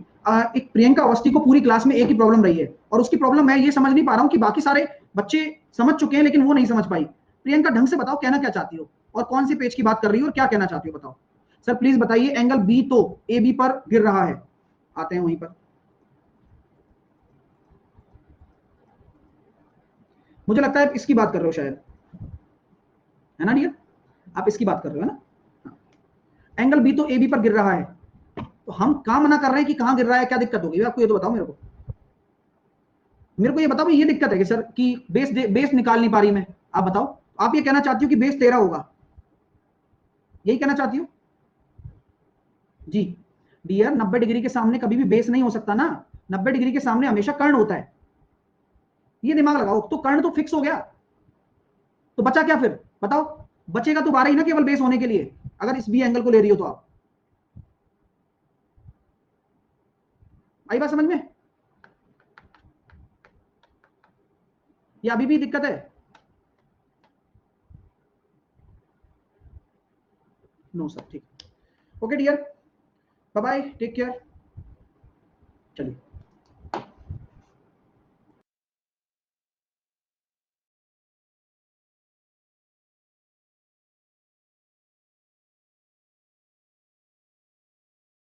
एक प्रियंका अवस्थी को पूरी क्लास में एक ही प्रॉब्लम रही है, और उसकी प्रॉब्लम मैं ये समझ नहीं पा रहा हूँ कि बाकी सारे बच्चे समझ चुके हैं लेकिन वो नहीं समझ पाई। प्रियंका ढंग से बताओ कहना क्या चाहती हो, और कौन सी पेज की बात कर रही हो, और क्या कहना चाहती हो बताओ। सर प्लीज बताइए, एंगल बी तो ए बी पर गिर रहा है, आते हैं वहीं पर। मुझे लगता है इसकी बात कर रहे हो शायद, है ना डियर, आप इसकी बात कर रहे हो ना। एंगल बी तो ए बी पर गिर रहा है, तो हम कहां मना कर रहे हैं कि कहां गिर रहा है, क्या दिक्कत होगी आपको, ये तो बताओ मेरे को। मेरे को ये बताओ, ये दिक्कत है कि सर कि बेस निकाल नहीं पा रही मैं, आप बताओ। आप ये कहना चाहती हो कि बेस 13 होगा, यही कहना चाहती हो जी। डियर 90 डिग्री के सामने कभी भी बेस नहीं हो सकता ना, 90 डिग्री के सामने हमेशा कर्ण होता है, ये दिमाग लगाओ। तो कर्ण तो फिक्स हो गया, तो बचा क्या फिर बताओ, बचेगा तो 12 ही ना केवल बेस होने के लिए, अगर इस बी एंगल को ले रही हो तो। आप आई बात समझ में, या अभी भी दिक्कत है। नो सर, ठीक। Okay dear, bye bye, take care, चलिए।